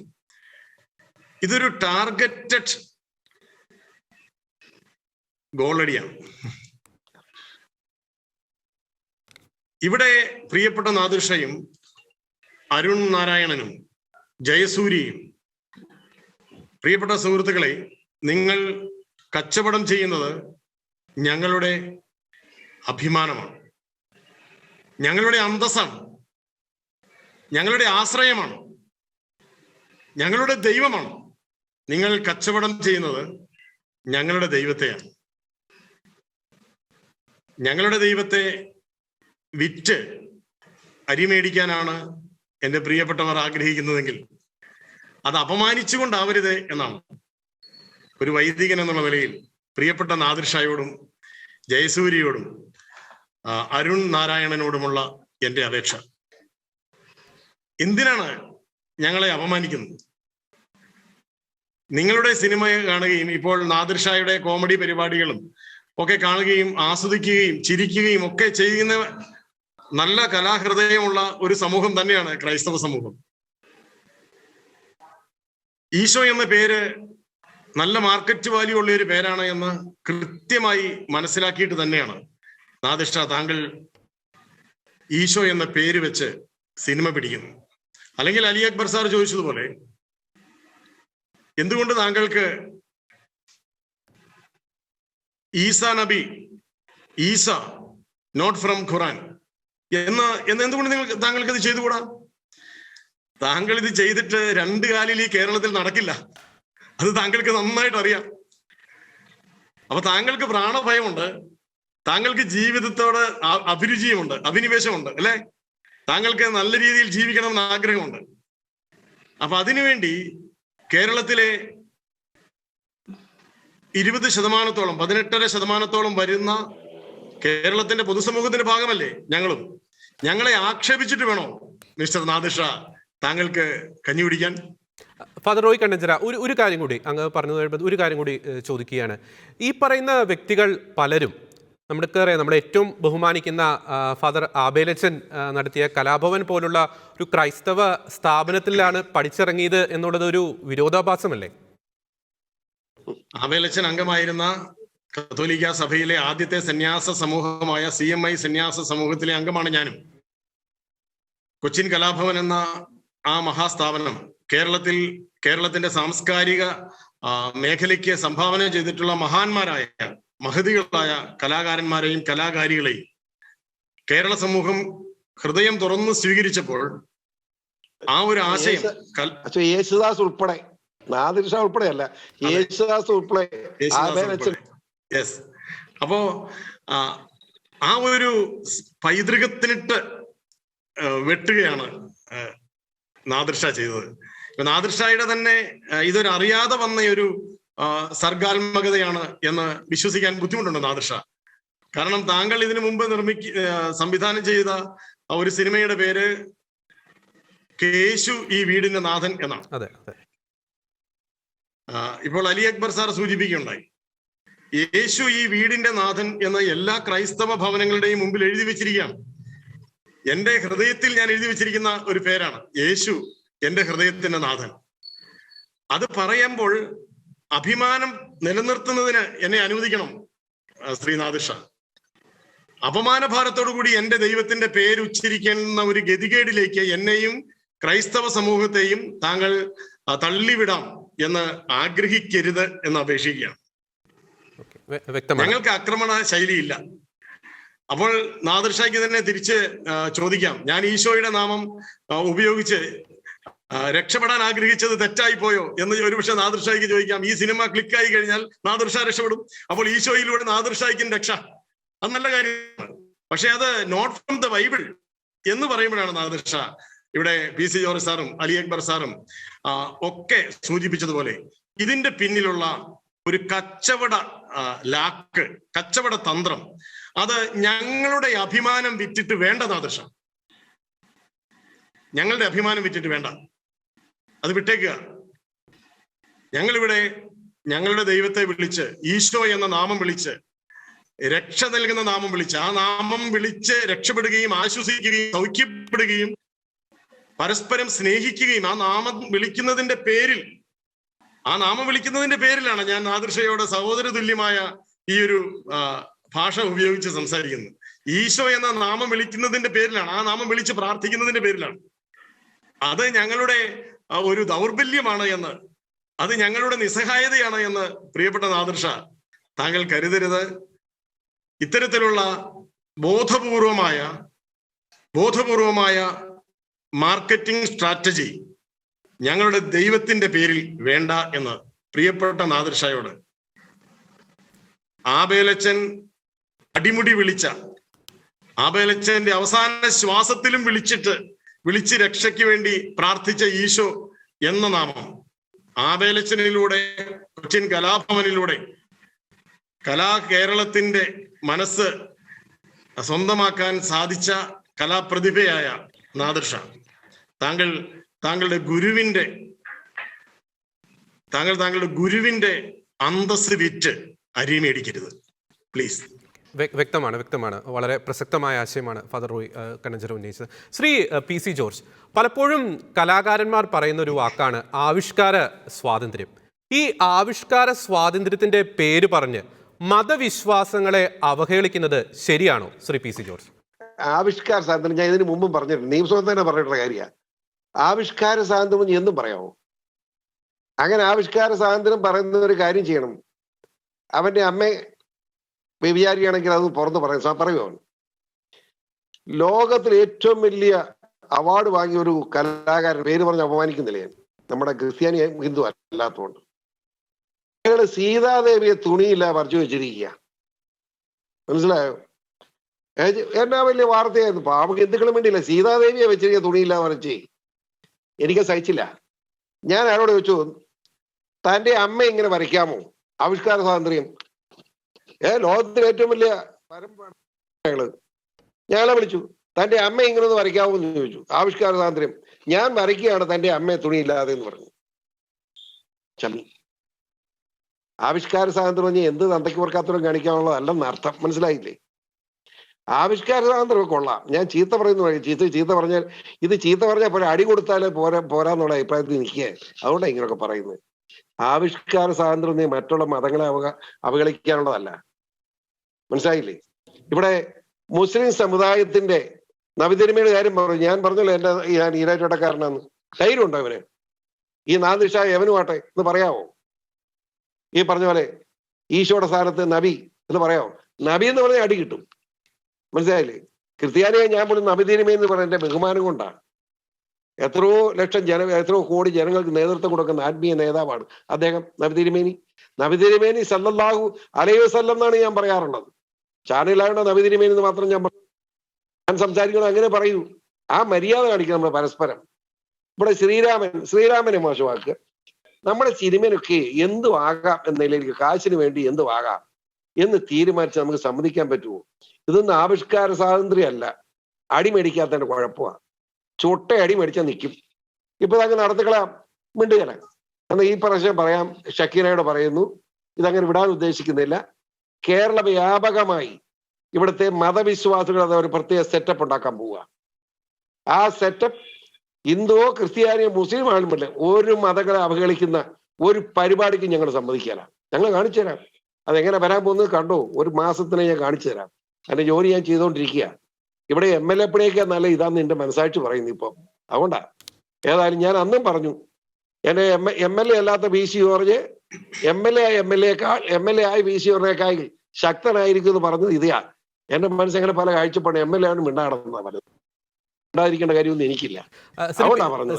ഇതൊരു ടാർഗറ്റഡ് ഗോളടിയാണ്. ഇവിടെ പ്രിയപ്പെട്ട നാദിർഷയും അരുൺ നാരായണനും ജയസൂര്യയും, പ്രിയപ്പെട്ട സുഹൃത്തുക്കളെ, നിങ്ങൾ കച്ചവടം ചെയ്യുന്നത് ഞങ്ങളുടെ അഭിമാനമാണ്, ഞങ്ങളുടെ അന്തസ്സാണ്, ഞങ്ങളുടെ ആശ്രയമാണ്, ഞങ്ങളുടെ ദൈവമാണ്. നിങ്ങൾ കച്ചവടം ചെയ്യുന്നത് ഞങ്ങളുടെ ദൈവത്തെയാണ്. ഞങ്ങളുടെ ദൈവത്തെ വിറ്റ് അരിമേടിക്കാനാണ് എൻ്റെ പ്രിയപ്പെട്ടവർ ആഗ്രഹിക്കുന്നതെങ്കിൽ അത് അപമാനിച്ചുകൊണ്ടാവരുത് എന്നാണ് ഒരു വൈദികൻ എന്നുള്ള നിലയിൽ പ്രിയപ്പെട്ട നാദിർഷായോടും ജയസൂര്യയോടും അരുൺ നാരായണനോടുമുള്ള എൻ്റെ അപേക്ഷ. എന്തിനാണ് ഞങ്ങളെ അപമാനിക്കുന്നത്? നിങ്ങളുടെ സിനിമ കാണുകയും ഇപ്പോൾ നാദിർഷായുടെ കോമഡി പരിപാടികളും ഒക്കെ കാണുകയും ആസ്വദിക്കുകയും ചിരിക്കുകയും ഒക്കെ ചെയ്യുന്ന നല്ല കലാഹൃദയമുള്ള ഒരു സമൂഹം തന്നെയാണ് ക്രൈസ്തവ സമൂഹം. ഈശോ എന്ന പേര് നല്ല മാർക്കറ്റ് വാല്യൂ ഉള്ള ഒരു പേരാണ് എന്ന് കൃത്യമായി മനസ്സിലാക്കിയിട്ട് തന്നെയാണ് നാദിർഷ താങ്കൾ ഈശോ എന്ന പേര് വെച്ച് സിനിമ പിടിക്കുന്നു. അല്ലെങ്കിൽ അലി അക്ബർ സാർ ചോദിച്ചതുപോലെ എന്തുകൊണ്ട് താങ്കൾക്ക് ഈസാ നബി, ഈസ നോട്ട് ഫ്രം ഖുറാൻ എന്തുകൊണ്ട് താങ്കൾക്ക് ഇത് ചെയ്തുകൂടാ? താങ്കൾ ഇത് ചെയ്തിട്ട് 2 കാലിൽ ഈ കേരളത്തിൽ നടക്കില്ല. അത് താങ്കൾക്ക് നന്നായിട്ട് അറിയാം. അപ്പൊ താങ്കൾക്ക് പ്രാണഭയമുണ്ട്, താങ്കൾക്ക് ജീവിതത്തോട് അഭിരുചിയുമുണ്ട്, അഭിനിവേശമുണ്ട് അല്ലെ? താങ്കൾക്ക് നല്ല രീതിയിൽ ജീവിക്കണമെന്ന് ആഗ്രഹമുണ്ട്. അപ്പൊ അതിനുവേണ്ടി കേരളത്തിലെ 20%, 18% വരുന്ന കേരളത്തിന്റെ പൊതുസമൂഹത്തിന്റെ ഭാഗമല്ലേ ഞങ്ങളും? ഞങ്ങളെ ആക്ഷേപിച്ചിട്ട് വേണോ മിസ്റ്റർ നാദിർ ഷാ താങ്കൾക്ക് കഞ്ഞി കുടിക്കാൻ? ഫാദർ റോയ് കണ്ണഞ്ചിറ, ഒരു കാര്യം കൂടി അങ്ങ് പറഞ്ഞു ഒരു കാര്യം കൂടി ചോദിക്കുകയാണ്. ഈ പറയുന്ന വ്യക്തികൾ പലരും നമുക്കറിയാം, നമ്മുടെ ഏറ്റവും ബഹുമാനിക്കുന്ന ഫാദർ ആബേലച്ചൻ നടത്തിയ കലാഭവൻ പോലുള്ള ഒരു ക്രൈസ്തവ സ്ഥാപനത്തിലാണ് പഠിച്ചിറങ്ങിയത് എന്നുള്ളത് ഒരു വിരോധാഭാസമല്ലേ? ആബേലച്ചൻ അംഗമായിരുന്ന കത്തോലിക്ക സഭയിലെ ആദ്യത്തെ സന്യാസ സമൂഹമായ CMI സന്യാസ സമൂഹത്തിലെ അംഗമാണ് ഞാനും. കൊച്ചിൻ കലാഭവൻ എന്ന ആ മഹാസ്ഥാപനം കേരളത്തിന്റെ സാംസ്കാരിക മേഖലയ്ക്ക് സംഭാവന ചെയ്തിട്ടുള്ള മഹാന്മാരായ മഹതികളായ കലാകാരന്മാരെയും കലാകാരികളെയും കേരള സമൂഹം ഹൃദയം തുറന്ന് സ്വീകരിച്ചപ്പോൾ ആ ഒരു ആശയം യേശുദാസ് ഉൾപ്പെടെ, നാദിർ ഷാ ഉൾപ്പെടെ അല്ല, യേശുദാസ് ഉൾപ്പെടെ. യെസ്. അപ്പോ ആ ഒരു പൈതൃകത്തിനിട്ട് വെട്ടുകയാണ് നാദിർ ഷാ ചെയ്തത്. നാദിർ ഷായുടെ തന്നെ ഇതൊരു അറിയാതെ വന്ന ഒരു സർഗാത്മകതയാണ് എന്ന് വിശ്വസിക്കാൻ ബുദ്ധിമുട്ടുണ്ട് നാദിർ ഷാ. കാരണം താങ്കൾ ഇതിനു മുമ്പ് സംവിധാനം ചെയ്ത ഒരു സിനിമയുടെ പേര് കേശു ഈ വീടിന്റെ നാഥൻ എന്നാണ്. ഇപ്പോൾ അലി അക്ബർ സാർ സൂചിപ്പിക്കുകയുണ്ടായി, യേശു ഈ വീടിന്റെ നാഥൻ എന്ന എല്ലാ ക്രൈസ്തവ ഭവനങ്ങളുടെയും മുമ്പിൽ എഴുതി വെച്ചിരിക്കുകയാണ്. എന്റെ ഹൃദയത്തിൽ ഞാൻ എഴുതി വെച്ചിരിക്കുന്ന ഒരു പേരാണ് യേശു എന്റെ ഹൃദയത്തിന്റെ നാഥൻ. അത് പറയുമ്പോൾ അഭിമാനം നിലനിർത്തുന്നതിന് എന്നെ അനുവദിക്കണം ശ്രീ നാദിർ ഷാ. അപമാനഭാരത്തോടു കൂടി എന്റെ ദൈവത്തിന്റെ പേര് ഉച്ചരിക്കുന്ന ഒരു ഗതികേടിലേക്ക് എന്നെയും ക്രൈസ്തവ സമൂഹത്തെയും താങ്കൾ തള്ളിവിടാം എന്ന് ആഗ്രഹിക്കരുത് എന്ന് അപേക്ഷിക്കുകയാണ്. ഞങ്ങൾക്ക് ആക്രമണ ശൈലിയില്ല. അപ്പോൾ നാദിർ ഷായ്ക്ക് തന്നെ തിരിച്ച് ചോദിക്കാം, ഞാൻ ഈശോയുടെ നാമം ഉപയോഗിച്ച് രക്ഷപ്പെടാൻ ആഗ്രഹിച്ചത് തെറ്റായി പോയോ എന്ന് ഒരുപക്ഷെ നാദിർ ഷായ്ക്ക് ചോദിക്കാം. ഈ സിനിമ ക്ലിക്കായി കഴിഞ്ഞാൽ നാദിർ ഷാ രക്ഷപ്പെടും. അപ്പോൾ ഈശോയിലൂടെ നാദിർ ഷായ്ക്കും രക്ഷ. അത് നല്ല കാര്യമാണ്. പക്ഷെ അത് നോട്ട് ഫ്രം ദ ബൈബിൾ എന്ന് പറയുമ്പോഴാണ് നാദിർ ഷാ ഇവിടെ PC ജോർജ് സാറും അലി അക്ബർ സാറും ഒക്കെ സൂചിപ്പിച്ചതുപോലെ ഇതിന്റെ പിന്നിലുള്ള ഒരു കച്ചവട കച്ചവട തന്ത്രം, അത് ഞങ്ങളുടെ അഭിമാനം വിറ്റിട്ട് വേണ്ട നാദിർ ഷാ. ഞങ്ങളുടെ അഭിമാനം വിറ്റിട്ട് വേണ്ട, അത് വിട്ടേക്കുക. ഞങ്ങളിവിടെ ഞങ്ങളുടെ ദൈവത്തെ വിളിച്ച്, ഈശോ എന്ന നാമം വിളിച്ച്, രക്ഷ നൽകുന്ന നാമം വിളിച്ച്, ആ നാമം വിളിച്ച് രക്ഷപ്പെടുകയും ആശ്വസിക്കുകയും സൗഖ്യപ്പെടുകയും പരസ്പരം സ്നേഹിക്കുകയും ആ നാമം വിളിക്കുന്നതിന്റെ പേരിലാണ് ഞാൻ നാദിർ ഷായോട് സഹോദര തുല്യമായ ഈ ഒരു ഭാഷ ഉപയോഗിച്ച് സംസാരിക്കുന്നത്. ഈശോ എന്ന നാമം വിളിക്കുന്നതിന്റെ പേരിലാണ്, ആ നാമം വിളിച്ച് പ്രാർത്ഥിക്കുന്നതിന്റെ പേരിലാണ്. അത് ഞങ്ങളുടെ ഒരു ദൗർബല്യമാണ് എന്ന്, അത് ഞങ്ങളുടെ നിസ്സഹായതയാണ് എന്ന് പ്രിയപ്പെട്ട നാദിർ ഷാ താങ്കൾ കരുതരുത്. ഇത്തരത്തിലുള്ള ബോധപൂർവമായ മാർക്കറ്റിംഗ് സ്ട്രാറ്റജി ഞങ്ങളുടെ ദൈവത്തിന്റെ പേരിൽ വേണ്ട എന്ന് പ്രിയപ്പെട്ട നാദിർ ഷായോട്. ആബേലച്ചൻ അടിമുടി വിളിച്ച, ആബേലച്ചന്റെ അവസാന ശ്വാസത്തിലും വിളിച്ച് രക്ഷയ്ക്ക് വേണ്ടി പ്രാർത്ഥിച്ച ഈശോ എന്ന നാമം ആബേലച്ചനിലൂടെ, കൊച്ചിൻ കലാഭവനിലൂടെ കേരളത്തിന്റെ മനസ്സ് സ്വന്തമാക്കാൻ സാധിച്ച കലാപ്രതിഭയായ നാദിർ ഷാ, താങ്കളുടെ ഗുരുവിന്റെ അന്തസ് വിറ്റ് അരി മേടിക്കരുത് പ്ലീസ്. വ്യക്തമാണ്. വളരെ പ്രസക്തമായ ആശയമാണ് ഫാദർ റോയ് കണ്ണഞ്ചിറ ഉന്നയിച്ചത്. ശ്രീ PC ജോർജ്, പലപ്പോഴും കലാകാരന്മാർ പറയുന്ന ഒരു വാക്കാണ് ആവിഷ്കാര സ്വാതന്ത്ര്യം. ഈ ആവിഷ്കാര സ്വാതന്ത്ര്യത്തിന്റെ പേര് പറഞ്ഞ് മതവിശ്വാസങ്ങളെ അവഹേളിക്കുന്നത് ശരിയാണോ ശ്രീ PC ജോർജ്? ആവിഷ്കാര സ്വാതന്ത്ര്യം ഞാൻ ഇതിന് മുമ്പും പറഞ്ഞിട്ടുണ്ട്, നിയമസഭ തന്നെ പറഞ്ഞിട്ടുള്ള കാര്യമാണ്. ആവിഷ്കാര സ്വാതന്ത്ര്യം എന്നും പറയാമോ? അങ്ങനെ ആവിഷ്കാര സ്വാതന്ത്ര്യം പറയുന്ന ഒരു കാര്യം ചെയ്യണം. അവന്റെ അമ്മ വ്യഭിചാരിയാണെങ്കിൽ അത് പുറത്ത് പറയുമോ? അവൻ ലോകത്തിൽ ഏറ്റവും വലിയ അവാർഡ് വാങ്ങിയ ഒരു കലാകാരൻ പേര് പറഞ്ഞ് അപമാനിക്കുന്നില്ല ഞാൻ, നമ്മുടെ ക്രിസ്ത്യാനി ഹിന്ദു അല്ലാത്തതുകൊണ്ട്. അയാള് സീതാദേവിയെ തുണിയില്ല പറിച്ചു വെച്ചിരിക്കുക. മനസ്സിലായോ? എന്നാ വലിയ വാർത്തയായിരുന്നു. പാവ ഹിന്ദുക്കളും വേണ്ടിയില്ല, സീതാദേവിയെ വെച്ചിരിക്കുക തുണിയില്ല പറിച്ച്. എനിക്ക് സഹിച്ചില്ല. ഞാൻ അയാളോട് ചോദിച്ചു, തന്റെ അമ്മ ഇങ്ങനെ വരയ്ക്കാമോ? ആവിഷ്കാര സ്വാതന്ത്ര്യം ലോകത്തിലെ ഏറ്റവും വലിയ പരമ്പരകള്. ഞാനെ വിളിച്ചു, തന്റെ അമ്മ ഇങ്ങനെ ഒന്ന് വരയ്ക്കാമോ എന്ന് ചോദിച്ചു. ആവിഷ്കാര സ്വാതന്ത്ര്യം. ഞാൻ വരയ്ക്കുകയാണ് തന്റെ അമ്മയെ തുണിയില്ലാതെ എന്ന് പറഞ്ഞു. ചമ്മി. ആവിഷ്കാര സ്വാതന്ത്ര്യം പറഞ്ഞാൽ എന്ത് തന്തയ്ക്ക് വർക്കാത്തവരും കാണിക്കാനുള്ളതല്ലെന്ന് അർത്ഥം. മനസ്സിലായില്ലേ? ആവിഷ്കാര സ്വാതന്ത്ര്യം കൊള്ളാം. ഞാൻ ചീത്ത പറയുന്നു. ചീത്ത പറഞ്ഞാൽ ഇത് ചീത്ത പറഞ്ഞാൽ പോലെ അടി കൊടുത്താലേ പോരാന്നുള്ള അഭിപ്രായത്തിൽ നിൽക്കുക. അതുകൊണ്ടാണ് ഇങ്ങനെയൊക്കെ പറയുന്നത്. ആവിഷ്കാര സ്വാതന്ത്ര്യം നീ മറ്റുള്ള മതങ്ങളെ അവഗണിക്കാനുള്ളതല്ല. മനസ്സിലായില്ലേ? ഇവിടെ മുസ്ലിം സമുദായത്തിന്റെ നബിതിരുമയുടെ കാര്യം പറഞ്ഞു. ഞാൻ പറഞ്ഞല്ലോ ഞാൻ ഈരാറ്റോട്ടക്കാരനാന്ന്. ധൈര്യമുണ്ടോ ഇവന്? ഈ നാദിഷ എവനുമാട്ടെ എന്ന് പറയാമോ? ഈ പറഞ്ഞ പോലെ ഈശോയുടെ സ്ഥാനത്ത് നബി എന്ന് പറയാമോ? നബി എന്ന് പറഞ്ഞാൽ അടി കിട്ടും. മനസ്സിലായില്ലേ? ക്രിസ്ത്യാനിയെ ഞാൻ പോലും നബിതിരുമ എന്ന് പറയുന്ന എന്റെ ബഹുമാനം കൊണ്ടാണ്. എത്രയോ ലക്ഷം എത്രയോ കോടി ജനങ്ങൾക്ക് നേതൃത്വം കൊടുക്കുന്ന ആത്മീയ നേതാവാണ് അദ്ദേഹം. നബിതിരുമേനി സല്ലല്ലാഹു അലൈഹി വസല്ലം എന്നാണ് ഞാൻ പറയാറുള്ളത്. ചാനലായോണ്ടോ നബിതിരുമേനി എന്ന് മാത്രം ഞാൻ സംസാരിക്കണം. അങ്ങനെ പറയൂ. ആ മര്യാദ കാണിക്കണം നമ്മൾ പരസ്പരം. ഇവിടെ ശ്രീരാമനെ മോശമാക്കുക. നമ്മുടെ സിനിമയിലൊക്കെ എന്തും ആകാം എന്ന നിലയിലേക്ക് കാശിന് വേണ്ടി എന്തും ആകാം എന്ന് തീരുമാനിച്ച് നമുക്ക് സമ്മതിക്കാൻ പറ്റുമോ? ഇതൊന്നും ആവിഷ്കാര സ്വാതന്ത്ര്യമല്ല. അടിമേടിക്കാത്തതിന്റെ കുഴപ്പമാണ്. ചൊട്ട അടി മേടിച്ചാൽ നിൽക്കും. ഇപ്പൊ അങ്ങ് നടത്തിക്കളാം, മിണ്ടുകല. എന്നാൽ ഈ പ്രാവശ്യം പറയാം, ഷക്കീനയോട് പറയുന്നു, ഇതങ്ങനെ വിടാൻ ഉദ്ദേശിക്കുന്നില്ല. കേരള വ്യാപകമായി ഇവിടുത്തെ മതവിശ്വാസികൾ അത് ഒരു പ്രത്യേക സെറ്റപ്പ് ഉണ്ടാക്കാൻ പോവുക. ആ സെറ്റപ്പ് ഹിന്ദുവോ ക്രിസ്ത്യാനിയോ മുസ്ലിം ആളുമില്ല, ഒരു മതങ്ങളെ അവഹേളിക്കുന്ന ഒരു പരിപാടിക്ക് ഞങ്ങൾ സമ്മതിക്കാല. ഞങ്ങൾ കാണിച്ചു തരാം. അതെങ്ങനെ വരാൻ പോകുന്നത് കണ്ടോ? ഒരു മാസത്തിനെ ഞാൻ കാണിച്ചു തരാം. അതിന്റെ ജോലി ഞാൻ ചെയ്തുകൊണ്ടിരിക്കുക. ഇവിടെ MLA പിടിയൊക്കെ നല്ല ഇതാന്ന് എന്റെ മനസ്സാക്ഷി പറയുന്നു ഇപ്പം. അതുകൊണ്ടാ. ഏതായാലും ഞാൻ അന്നും പറഞ്ഞു, എന്നെ MLA അല്ലാത്ത VC ജോർജ് MLA ആയി VC ജോർജിനേക്കാൾ ശക്തനായിരിക്കും എന്ന് പറഞ്ഞത് ഇതാ. എന്റെ മനസ്സെങ്ങനെ പല കാഴ്ചപ്പാട് MLA ആണ് മിണ്ടാടുന്ന പലതും. ഉണ്ടായിരിക്കേണ്ട കാര്യമൊന്നും എനിക്കില്ല.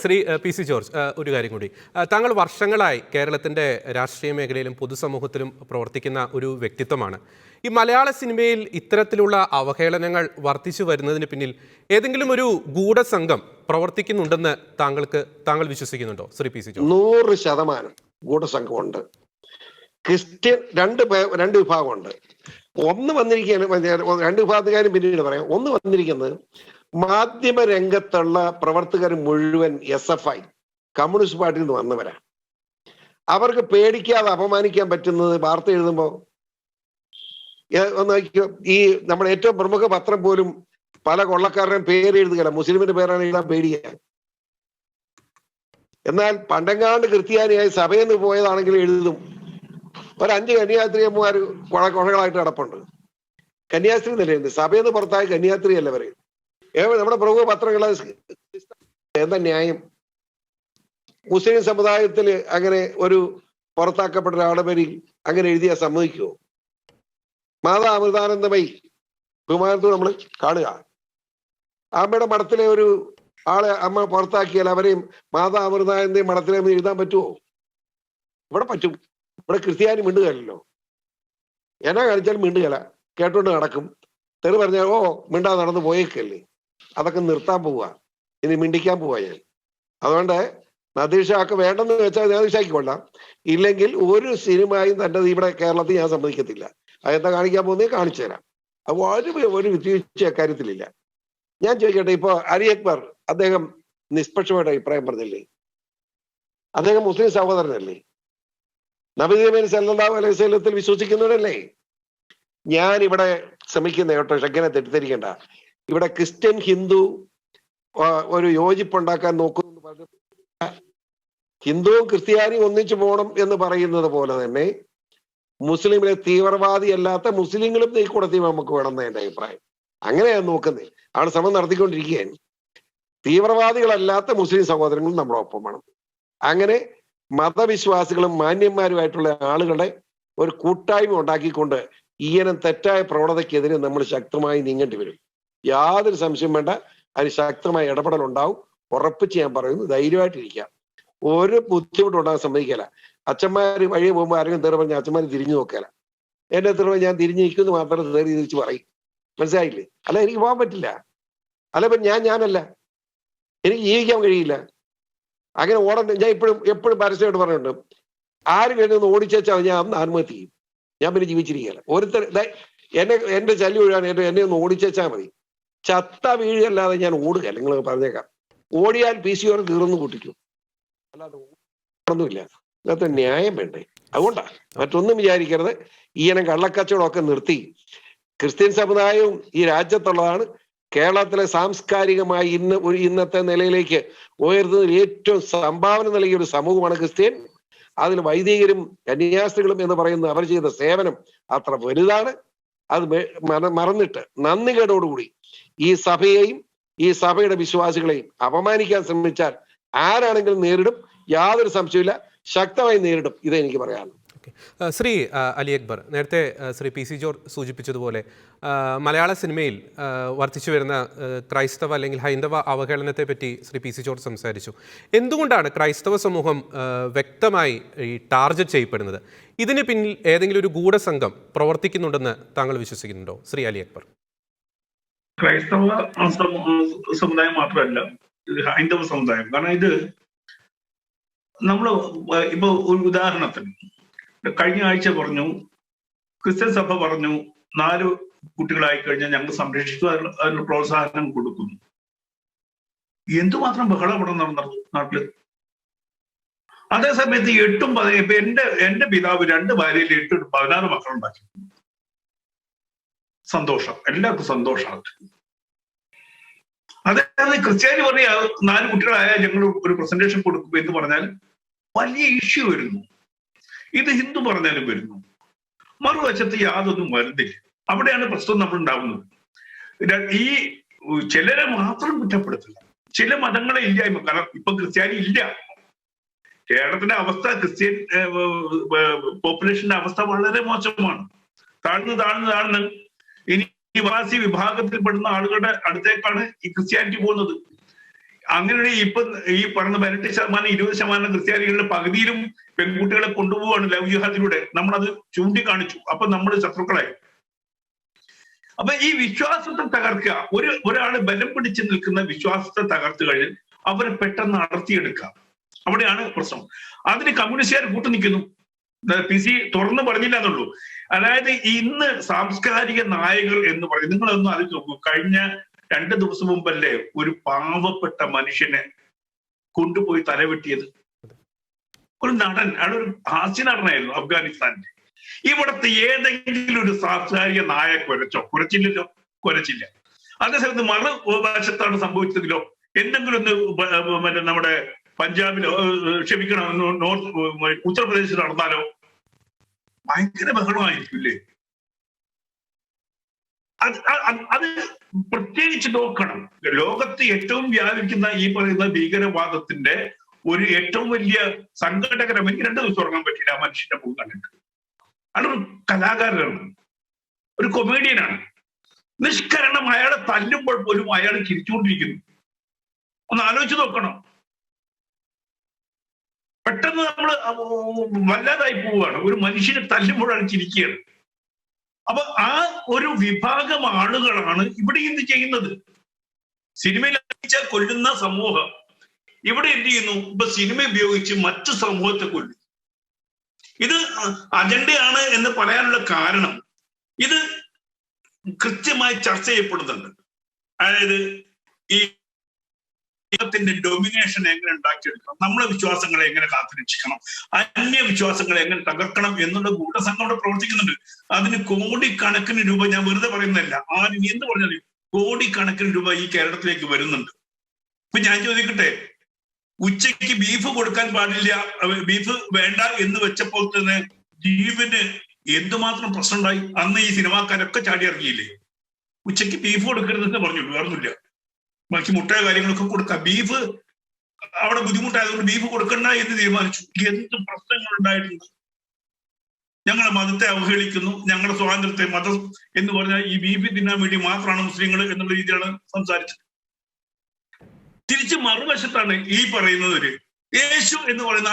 ശ്രീ PC ജോർജ്, ഒരു കാര്യം കൂടി. താങ്കൾ വർഷങ്ങളായി കേരളത്തിന്റെ രാഷ്ട്രീയ മേഖലയിലും പൊതുസമൂഹത്തിലും പ്രവർത്തിക്കുന്ന ഒരു വ്യക്തിത്വമാണ്. ഈ മലയാള സിനിമയിൽ ഇത്തരത്തിലുള്ള അവഹേളനങ്ങൾ വർദ്ധിച്ചു വരുന്നതിന് പിന്നിൽ ഏതെങ്കിലും ഒരു ഗൂഢസംഘം പ്രവർത്തിക്കുന്നുണ്ടെന്ന് താങ്കൾ വിശ്വസിക്കുന്നുണ്ടോ ശ്രീ PC ജോർജ്? 100% ഗൂഢസംഘമുണ്ട്. ക്രിസ്ത്യൻ രണ്ട് വിഭാഗമുണ്ട്. ഒന്ന് വന്നിരിക്കുകയാണ്, രണ്ട് വിഭാഗത്തുകാരും പിന്നീട് പറയാം. ഒന്ന് വന്നിരിക്കുന്നത് മാധ്യമ രംഗത്തുള്ള പ്രവർത്തകർ മുഴുവൻ SFI കമ്മ്യൂണിസ്റ്റ് പാർട്ടിയിൽ നിന്ന് വന്നവരാണ്. അവർക്ക് പേടിക്കാതെ അപമാനിക്കാൻ പറ്റുന്നത് വാർത്ത എഴുതുമ്പോൾ ഈ നമ്മുടെ ഏറ്റവും പ്രമുഖ പത്രം പോലും പല കൊള്ളക്കാരുടെയും പേര് എഴുതുകയല്ല, മുസ്ലിമിന്റെ പേരാണ് എഴുതാൻ പേടിയാണ്. എന്നാൽ പണ്ടങ്ങാണ്ട് ക്രിസ്ത്യാനിയായി സഭയിൽ നിന്ന് പോയതാണെങ്കിൽ എഴുതും. ഒരു 5 കന്യാസ്ത്രീയന്മാർ കൊളകളായിട്ട് കിടപ്പുണ്ട്. കന്യാസ്ത്രീ നിലയുണ്ട്, സഭയിൽ നിന്ന് പുറത്തായ കന്യാസ്ത്രീ അല്ല പറയും. നമ്മുടെ പ്രമുഖ പത്രങ്ങളെ എന്താ ന്യായം? മുസ്ലിം സമുദായത്തിൽ അങ്ങനെ ഒരു പുറത്താക്കപ്പെട്ട ഒരാളുടെ പേരിൽ അങ്ങനെ എഴുതിയാൽ സമ്മതിക്കുമോ? മാതാ അമൃതാനന്ദമയി ബഹുമാനത്തോട് നമ്മൾ കാണുക. അമ്മയുടെ മഠത്തിലെ ഒരു ആളെ അമ്മ പുറത്താക്കിയാൽ അവരെയും മാതാ അമൃതാനന്ദയും മഠത്തിലെ എഴുതാൻ പറ്റുമോ? ഇവിടെ പറ്റും. ഇവിടെ ക്രിസ്ത്യാനി മിണ്ടുകയല്ലോ. എന്നാ കാണിച്ചാലും മിണ്ടുകല, കേട്ടോണ്ട് നടക്കും. തെറി പറഞ്ഞാൽ മിണ്ടാതെ നടന്നു പോയേക്കല്ലേ. അതൊക്കെ നിർത്താൻ പോവുക, ഇനി മിണ്ടിക്കാൻ പോവാ ഞാൻ. അതുകൊണ്ട് നദീഷാക്ക് വേണ്ടെന്ന് വെച്ചാൽ നദീഷാക്കി കൊള്ളാം. ഇല്ലെങ്കിൽ ഒരു സിനിമയും തൻ്റെ ഇവിടെ കേരളത്തിൽ ഞാൻ സമ്മതിക്കത്തില്ല. അതെന്താ കാണിക്കാൻ പോകുന്നത് കാണിച്ചു തരാം. അത് ഒരു വിട്ടുവീഴ്ച അക്കാര്യത്തിലില്ല. ഞാൻ ചോദിക്കട്ടെ, ഇപ്പൊ അലി അക്ബർ അദ്ദേഹം നിഷ്പക്ഷമായിട്ട് അഭിപ്രായം പറഞ്ഞില്ലേ? അദ്ദേഹം മുസ്ലിം സഹോദരനല്ലേ? നബി തിരുമേനി സല്ലല്ലാഹു അലൈഹി വസല്ലത്തിൽ വിശ്വസിക്കുന്നവരല്ലേ? ഞാൻ ഇവിടെ ശ്രമിക്കുന്ന കേട്ടോ, ഷക്കീനെ തെറ്റിദ്ധരിക്കേണ്ട. ഇവിടെ ക്രിസ്ത്യൻ ഹിന്ദു ഒരു യോജിപ്പുണ്ടാക്കാൻ നോക്കുന്നു പറഞ്ഞു. ഹിന്ദുവും ക്രിസ്ത്യാനിയും ഒന്നിച്ചു പോകണം എന്ന് പറയുന്നത് പോലെ തന്നെ മുസ്ലിമിലെ തീവ്രവാദി അല്ലാത്ത മുസ്ലിങ്ങളും നീക്കൂടത്തി നമുക്ക് വേണമെന്ന് എന്റെ അഭിപ്രായം. അങ്ങനെയാണ് നോക്കുന്നത്. ആണ് ശ്രമം നടത്തിക്കൊണ്ടിരിക്കുകയാണ്. തീവ്രവാദികളല്ലാത്ത മുസ്ലിം സഹോദരങ്ങളും നമ്മുടെ ഒപ്പം വേണം. അങ്ങനെ മതവിശ്വാസികളും മാന്യന്മാരുമായിട്ടുള്ള ആളുകളുടെ ഒരു കൂട്ടായ്മ ഉണ്ടാക്കിക്കൊണ്ട് ഈയനം തെറ്റായ പ്രവണതയ്ക്കെതിരെ നമ്മൾ ശക്തമായി നീങ്ങേണ്ടി വരും. യാതൊരു സംശയം വേണ്ട, അതിന് ശക്തമായ ഇടപെടൽ ഉണ്ടാവും. ഉറപ്പിച്ച് ഞാൻ പറയുന്നു, ധൈര്യമായിട്ടിരിക്കാം. ഒരു ബുദ്ധിമുട്ടുണ്ടാകാൻ സമ്മതിക്കില്ല. അച്ഛന്മാര് വഴി പോകുമ്പോൾ ആരെങ്കിലും തെറി പറഞ്ഞ അച്ഛന്മാര് തിരിഞ്ഞു നോക്കല. എന്നെ തെറി ഞാൻ തിരിഞ്ഞു നിൽക്കുന്നു മാത്രം തെറി തിരിച്ച് പറയും. മനസ്സിലായില്ലേ? അല്ല, എനിക്ക് പോകാൻ പറ്റില്ല. അല്ല, ഇപ്പൊ ഞാനല്ല, എനിക്ക് ജീവിക്കാൻ കഴിയില്ല. അങ്ങനെ ഓടണ്ട. ഞാൻ എപ്പോഴും പരസ്യമായിട്ട് പറഞ്ഞിട്ടുണ്ട്, ആരും കഴിഞ്ഞൊന്ന് ഓടിച്ചാൽ ഞാൻ അന്ന് ആത്മഹത്യ ചെയ്യും. ഞാൻ പിന്നെ ജീവിച്ചിരിക്കുകയല്ല. ഓരോരുത്തർ എന്റെ ശല്യം ഒഴിവാണ്. എന്നെ ഒന്ന് ഓടിച്ചാൽ മതി. ചത്ത വീഴല്ലാതെ ഞാൻ ഓടുകയല്ല. നിങ്ങൾ പറഞ്ഞേക്കാം. ഓടിയാൽ PCR തീർന്നു കൂട്ടിക്കും. അല്ലാതെ ഒന്നുമില്ല. അതിനകത്ത് ന്യായം വേണ്ടേ? അതുകൊണ്ടാ, മറ്റൊന്നും വിചാരിക്കരുത്. ഈയിനം കള്ളക്കച്ചവടമൊക്കെ നിർത്തി ക്രിസ്ത്യൻ സമുദായവും ഈ രാജ്യത്തുള്ളതാണ്. കേരളത്തിലെ സാംസ്കാരികമായി ഇന്നത്തെ നിലയിലേക്ക് ഉയർത്തുന്നതിൽ ഏറ്റവും സംഭാവന നൽകിയ ഒരു സമൂഹമാണ് ക്രിസ്ത്യൻ. അതിൽ വൈദികരും കന്യാസ്ത്രീകളും എന്ന് പറയുന്ന അവർ ചെയ്ത സേവനം അത്ര വലുതാണ്. അത് മറന്നിട്ട് നന്ദികേടോടുകൂടി ഈ സഭയെയും ഈ സഭയുടെ വിശ്വാസികളെയും അപമാനിക്കാൻ ശ്രമിച്ചാൽ ആരാണെങ്കിലും നേരിടും. യാതൊരു സംശയമില്ല, ശക്തമായി നേരിടും. ഇതെനിക്ക് പറയാനുള്ളൂ. ശ്രീ അലി അക്ബർ, നേരത്തെ ശ്രീ PC ജോർജ് സൂചിപ്പിച്ചതുപോലെ മലയാള സിനിമയിൽ വർദ്ധിച്ചു വരുന്ന ക്രൈസ്തവ അല്ലെങ്കിൽ ഹൈന്ദവ അവഹേളനത്തെ പറ്റി ശ്രീ PC ജോർജ് സംസാരിച്ചു. എന്തുകൊണ്ടാണ് ക്രൈസ്തവ സമൂഹം വ്യക്തമായി ഈ ടാർഗറ്റ് ചെയ്യപ്പെടുന്നത്? ഇതിന് പിന്നിൽ ഏതെങ്കിലും ഒരു ഗൂഢസംഘം പ്രവർത്തിക്കുന്നുണ്ടെന്ന് താങ്കൾ വിശ്വസിക്കുന്നുണ്ടോ ശ്രീ അലി അക്ബർ? ക്രൈസ്തവ സമുദായം മാത്രമല്ല, ഹൈന്ദവ സമുദായം. കാരണം ഇത് നമ്മള് ഇപ്പൊ ഒരു ഉദാഹരണത്തിന് കഴിഞ്ഞ ആഴ്ച പറഞ്ഞു, ക്രിസ്ത്യൻ സഭ പറഞ്ഞു 4 കുട്ടികളായി കഴിഞ്ഞാൽ ഞങ്ങൾ സംരക്ഷിച്ചു, അതിനുള്ള പ്രോത്സാഹനം കൊടുക്കുന്നു. എന്തുമാത്രം ബഹളം ഇവിടെ നടന്നു നാട്ടില്. അതേസമയത്ത് 8 ഇപ്പൊ എന്റെ പിതാവ് 2 ഭാര്യയിൽ 8 16 മക്കളുണ്ടാക്കി. സന്തോഷം, എല്ലാവർക്കും സന്തോഷമാണ്. അതായത് ക്രിസ്ത്യാനി പറഞ്ഞ 4 കുട്ടികളായാൽ ഞങ്ങൾ ഒരു പ്രസന്റേഷൻ കൊടുക്കും എന്ന് പറഞ്ഞാൽ വലിയ ഇഷ്യൂ വരുന്നു. ഇത് ഹിന്ദു പറഞ്ഞാലും വരുന്നു. മറുവശത്ത് യാതൊന്നും വരുന്നില്ല. അവിടെയാണ് പ്രശ്നം നമ്മൾ ഉണ്ടാവുന്നത്. ഈ ചിലരെ മാത്രം കുറ്റപ്പെടുത്തില്ല, ചില മതങ്ങളെ ഇല്ലായ്മ. കാരണം ഇപ്പൊ ക്രിസ്ത്യാനി ഇല്ല. കേരളത്തിന്റെ അവസ്ഥ, ക്രിസ്ത്യൻ പോപ്പുലേഷന്റെ അവസ്ഥ വളരെ മോശമാണ്. താഴ്ന്ന് ഇനി വാസി വിഭാഗത്തിൽപ്പെടുന്ന ആളുകളുടെ അടുത്തേക്കാണ് ഈ ക്രിസ്ത്യാനിറ്റി പോകുന്നത്. അങ്ങനെ ഇപ്പൊ ഈ പറഞ്ഞ 18% 20% ക്രിസ്ത്യാനികളുടെ പകുതിയിലും പെൺകുട്ടികളെ കൊണ്ടുപോവാണ് ലവ് ജിഹാദിലൂടെ. നമ്മളത് ചൂണ്ടിക്കാണിച്ചു. അപ്പൊ നമ്മൾ ശത്രുക്കളായി. അപ്പൊ ഈ വിശ്വാസത്തെ തകർക്കുക, ഒരാള് ബലം പിടിച്ചു നിൽക്കുന്ന വിശ്വാസത്തെ തകർത്തു കഴിഞ്ഞാൽ അവരെ പെട്ടെന്ന് അടർത്തിയെടുക്കുക. അവിടെയാണ് പ്രശ്നം. അതിന് കമ്മ്യൂണിസ്റ്റുകാർ കൂട്ടു നിൽക്കുന്നു. PC തുറന്നു പറഞ്ഞില്ല എന്നുള്ളൂ. അതായത് ഇന്ന് സാംസ്കാരിക നായകർ എന്ന് പറയും. നിങ്ങളൊന്നും അത് നോക്കൂ. കഴിഞ്ഞ 2 ദിവസം മുമ്പല്ലേ ഒരു പാവപ്പെട്ട മനുഷ്യനെ കൊണ്ടുപോയി തലവെട്ടിയത്? ഒരു നടൻ, അയാളൊരു ഹാസ്യ നടനായിരുന്നു അഫ്ഗാനിസ്ഥാനിലെ. ഇവിടുത്തെ ഏതെങ്കിലും ഒരു സാംസ്കാരിക നായ കുരച്ചില്ലല്ലോ, കുരച്ചില്ല. അതേസമയത്ത് മറുവശത്താണ് സംഭവിച്ചതിലോ എന്തെങ്കിലും ഒന്ന് മറ്റേ നമ്മുടെ പഞ്ചാബിലോ ക്ഷമിക്കണം ഉത്തർപ്രദേശിൽ നടന്നാലോ ഭയങ്കര ബഹളമായിരിക്കില്ലേ? അത് പ്രത്യേകിച്ച് നോക്കണം. ലോകത്ത് ഏറ്റവും വ്യാപിക്കുന്ന ഈ പറയുന്ന ഭീകരവാദത്തിന്റെ ഒരു ഏറ്റവും വലിയ സങ്കടകരം, എനിക്ക് 2 ദിവസം ഉറങ്ങാൻ പറ്റില്ല ആ മനുഷ്യന്റെ മുഖം കണ്ടിട്ട്. അയാളൊരു കലാകാരനാണ്, ഒരു കൊമേഡിയനാണ്. നിഷ്കരണം അയാളെ തല്ലുമ്പോൾ പോലും അയാൾ ചിരിച്ചുകൊണ്ടിരിക്കുന്നു. ഒന്ന് ആലോചിച്ച് നോക്കണം. പെട്ടെന്ന് നമ്മൾ വല്ലാതായി പോവുകയാണ്. ഒരു മനുഷ്യനെ തല്ലുമ്പോഴാണ് ചിരിക്കുകയാണ്. അപ്പൊ ആ ഒരു വിഭാഗം ആളുകളാണ് ഇവിടെ എന്ത് ചെയ്യുന്നത്. സിനിമയിൽ കൊല്ലുന്ന സമൂഹം ഇവിടെ എന്ത് ചെയ്യുന്നു? ഇപ്പൊ സിനിമ ഉപയോഗിച്ച് മറ്റു സമൂഹത്തെ കൊല്ലും. ഇത് അജണ്ടയാണ് എന്ന് പറയാനുള്ള കാരണം ഇത് കൃത്യമായി ചർച്ച ചെയ്യപ്പെടുന്നുണ്ട്. അതായത് ഈ ത്തിന്റെ ഡൊമിനേഷൻ എങ്ങനെ ഉണ്ടാക്കിയെടുക്കണം, നമ്മളെ വിശ്വാസങ്ങളെ എങ്ങനെ കാത്തുരക്ഷിക്കണം, അന്യ വിശ്വാസങ്ങളെ എങ്ങനെ തകർക്കണം എന്നുള്ള ഗൂഢസംഘം അവിടെ പ്രവർത്തിക്കുന്നുണ്ട്. അതിന് കോടിക്കണക്കിന് രൂപ, ഞാൻ വെറുതെ പറയുന്നതല്ല, ആരും എന്ത് പറഞ്ഞാലും കോടിക്കണക്കിന് രൂപ ഈ കേരളത്തിലേക്ക് വരുന്നുണ്ട്. ഇപ്പൊ ഞാൻ ചോദിക്കട്ടെ, ഉച്ചയ്ക്ക് ബീഫ് കൊടുക്കാൻ പാടില്ല, ബീഫ് വേണ്ട എന്ന് വെച്ചപ്പോൾ തന്നെ ജീവന് എന്തുമാത്രം പ്രശ്നം ഉണ്ടായി. അന്ന് ഈ സിനിമാക്കാരൊക്കെ ചാടി ഇറങ്ങിയില്ലേ? ഉച്ചയ്ക്ക് ബീഫ് കൊടുക്കരുതെന്ന് പറഞ്ഞുള്ളൂ, വേറൊന്നുമില്ല. ബാക്കി മുട്ടയോ കാര്യങ്ങളൊക്കെ കൊടുക്കാം. ബീഫ് അവിടെ ബുദ്ധിമുട്ടായതുകൊണ്ട് ബീഫ് കൊടുക്കണ്ട എന്ന് തീരുമാനിച്ചു. എന്ത് പ്രശ്നങ്ങൾ ഉണ്ടായിട്ടുണ്ട്. ഞങ്ങളുടെ മതത്തെ അവഹേളിക്കുന്നു, ഞങ്ങളുടെ സ്വാതന്ത്ര്യത്തെ, മതം എന്ന് പറഞ്ഞാൽ ഈ ബീഫ് തിന്നാൻ വേണ്ടി മാത്രമാണ് മുസ്ലിങ്ങൾ എന്നുള്ള രീതിയിലാണ് സംസാരിച്ചത്. തിരിച്ച് മറുവശത്താണ് ഈ പറയുന്നവര് യേശു എന്ന് പറയുന്ന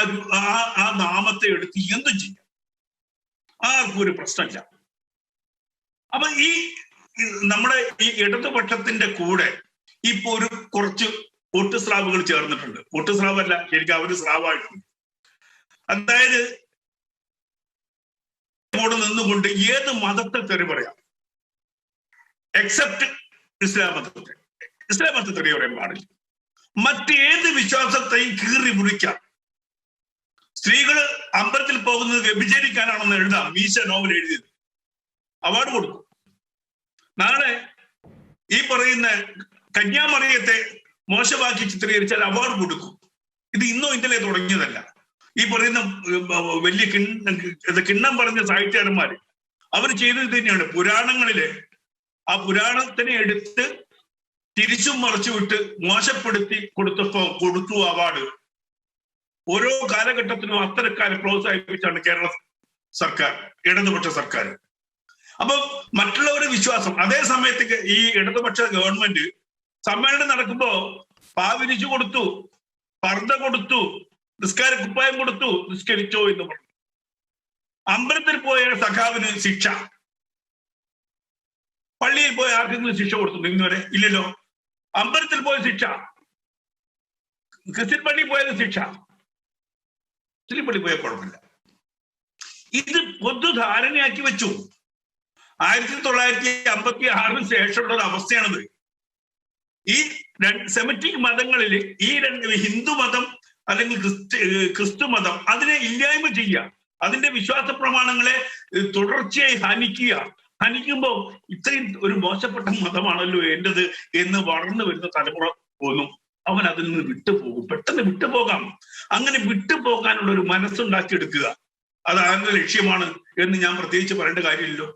ആ നാമത്തെ എടുത്ത് എന്തും ചെയ്യാം, ആർക്കും ഒരു പ്രശ്നമില്ല. അപ്പൊ ഈ നമ്മുടെ ഈ ഇടതുപക്ഷത്തിന്റെ കൂടെ ഇപ്പൊ ഒരു കുറച്ച് ഒട്ടുസ്രാവുകൾ ചേർന്നിട്ടുണ്ട്. ഒട്ടുസ്രാവല്ല, ശരിക്കും അവര് സ്രാവായിട്ടുണ്ട്. അതായത് കൂടെ നിന്നുകൊണ്ട് ഏത് മതത്തെ തെറി പറയാം, എക്സെപ്റ്റ് ഇസ്ലാം മതത്തെ. ഇസ്ലാം മതത്തെ തെറി പറയാൻ പാടില്ല. മറ്റേത് വിശ്വാസത്തെയും കീറി മുറിക്കാം. സ്ത്രീകള് അമ്പലത്തിൽ പോകുന്നത് വ്യഭിചരിക്കാനാണെന്ന് എഴുതാം. മീശ നോവൽ എഴുതിയത് അവാർഡ് കൊടുക്കും. നാളെ ഈ പറയുന്ന കന്യാമറിയത്തെ മോശമാക്കി ചിത്രീകരിച്ചാൽ അവാർഡ് കൊടുക്കും. ഇത് ഇന്നോ ഇന്നലെ തുടങ്ങിയതല്ല. ഈ പറയുന്ന വലിയ കിണ്ണം പറഞ്ഞ സാഹിത്യകാരന്മാര് അവർ ചെയ്തത് തന്നെയാണ്. പുരാണങ്ങളിലെ ആ പുരാണത്തിനെ എടുത്ത് തിരിച്ചും മറിച്ചു വിട്ട് മോശപ്പെടുത്തി കൊടുത്തു അവാർഡ്. ഓരോ കാലഘട്ടത്തിലും അത്തരക്കാരെ പ്രോത്സാഹിപ്പിച്ചാണ് കേരള സർക്കാർ, ഇടതുപക്ഷ സർക്കാർ. അപ്പൊ മറ്റുള്ളവരുടെ വിശ്വാസം. അതേ സമയത്ത് ഈ ഇടതുപക്ഷ ഗവൺമെന്റ് സമ്മേളനം നടക്കുമ്പോ പാവിരിച്ചു കൊടുത്തു, പർദ്ദ കൊടുത്തു, നിസ്കാര കുപ്പായം കൊടുത്തു, നിസ്കരിച്ചോ എന്ന് പറഞ്ഞു. അമ്പലത്തിൽ പോയ സഖാവിന് ശിക്ഷ, പള്ളിയിൽ പോയ ആർക്കെങ്കിലും ശിക്ഷ കൊടുത്തു ഇന്നുവരെ? ഇല്ലല്ലോ. അമ്പലത്തിൽ പോയ ശിക്ഷ, ക്രിസ്ത്യൻ പള്ളി പോയത് ശിക്ഷ, മുസ്ലിം പള്ളി പോയ കുഴപ്പമില്ല. ഇത് പൊതുധാരണയാക്കി വെച്ചു. 1956 ശേഷമുള്ള ഒരു അവസ്ഥയാണിത്. ഈ സെമിറ്റിക് മതങ്ങളിൽ ഈ ഹിന്ദു മതം അല്ലെങ്കിൽ ക്രിസ്തു മതം അതിനെ ഇല്ലായ്മ ചെയ്യുക, അതിന്റെ വിശ്വാസ പ്രമാണങ്ങളെ തുടർച്ചയായി ഹനിക്കുമ്പോ ഇത്രയും ഒരു മോശപ്പെട്ട മതമാണല്ലോ എന്റേത് എന്ന് വളർന്നു വരുന്ന തലമുറ പോലും അവൻ അതിൽ നിന്ന് വിട്ടുപോകും. പെട്ടെന്ന് വിട്ടുപോകാം. അങ്ങനെ വിട്ടുപോകാനുള്ള ഒരു മനസ്സുണ്ടാക്കിയെടുക്കുക, അത് ആരുടെ ലക്ഷ്യമാണ് എന്ന് ഞാൻ പ്രത്യേകിച്ച് പറയേണ്ട കാര്യമില്ലല്ലോ.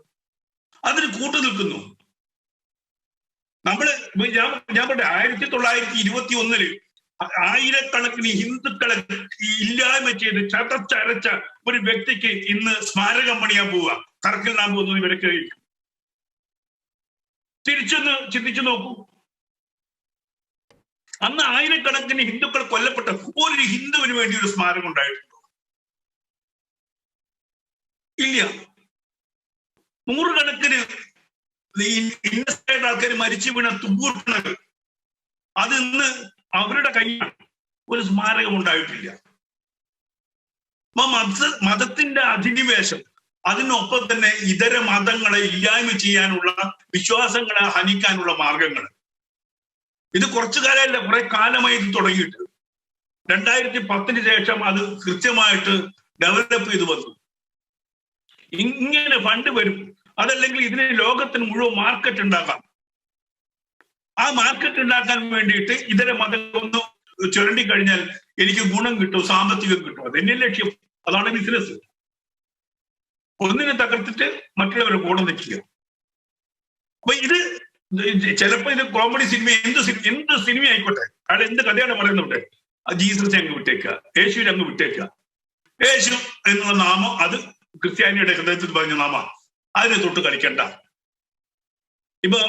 അതിന് കൂട്ടുനിൽക്കുന്നു നമ്മള്. ഞാൻ പറയട്ടെ, 1921 ആയിരക്കണക്കിന് ഹിന്ദുക്കളെ ഇല്ലായ്മ ചെയ്ത് ചതച്ചരച്ച ഒരു വ്യക്തിക്ക് ഇന്ന് സ്മാരകം പണിയാൻ പോവുക, തറക്കിലിടാൻ പോകുന്നത് ഇവരൊക്കെ. തിരിച്ചൊന്ന് ചിന്തിച്ചു നോക്കൂ. അന്ന് ആയിരക്കണക്കിന് ഹിന്ദുക്കൾ കൊല്ലപ്പെട്ട ഒരു ഹിന്ദുവിന് വേണ്ടി ഒരു സ്മാരകം ഉണ്ടായിട്ടുണ്ടോ? ഇല്ല. നൂറുകണക്കിന് ഇന്നസെന്റ് ആൾക്കാർ മരിച്ചു വീണ തുമ്പൂട്ടണകൾ, അത് ഇന്ന് അവരുടെ കയ്യിലാണ്. ഒരു സ്മാരകം ഉണ്ടായിട്ടില്ല. മതത്തിന്റെ അധിനിവേശം, അതിനൊപ്പം തന്നെ ഇതര മതങ്ങളെ ഇല്ലായ്മ ചെയ്യാനുള്ള, വിശ്വാസങ്ങളെ ഹനിക്കാനുള്ള മാർഗങ്ങൾ. ഇത് കുറച്ചു കാലമല്ല, കുറെ കാലമായി ഇത് തുടങ്ങിയിട്ട്. 2010 ശേഷം അത് കൃത്യമായിട്ട് ഡെവലപ്പ് ചെയ്തു വന്നു. ഇങ്ങനെ ഫണ്ട് വരും, അതല്ലെങ്കിൽ ഇതിന് ലോകത്തിന് മുഴുവൻ മാർക്കറ്റ് ഉണ്ടാക്കാം. ആ മാർക്കറ്റ് ഉണ്ടാക്കാൻ വേണ്ടിയിട്ട് ഇതര മതങ്ങൾ ഒന്ന് ചുരണ്ടി കഴിഞ്ഞാൽ എനിക്ക് ഗുണം കിട്ടും, സാമ്പത്തികം കിട്ടും. അതെന്നെ ലക്ഷ്യം. അതാണ് ബിസിനസ്. ഒന്നിനെ തകർത്തിട്ട് മറ്റുള്ളവരെ കൂടെ നിൽക്കുക. അപ്പൊ ഇത് ചിലപ്പോ ഇത് കോമഡി സിനിമ, എന്ത് സിനിമ ആയിക്കോട്ടെ, അയാൾ എന്ത് കഥയാണ് പറയുന്നുണ്ട്, ജീസസ് അങ്ങ് വിട്ടേക്കുക, യേശുവിനെ അങ്ങ് വിട്ടേക്കുക. യേശു എന്നുള്ള നാമം അത് ക്രിസ്ത്യാനിയുടെ ഹൃദയത്തിൽ പറഞ്ഞ നാമം, അതിനെ തൊട്ട് കളിക്കണ്ട. ഇപ്പൊ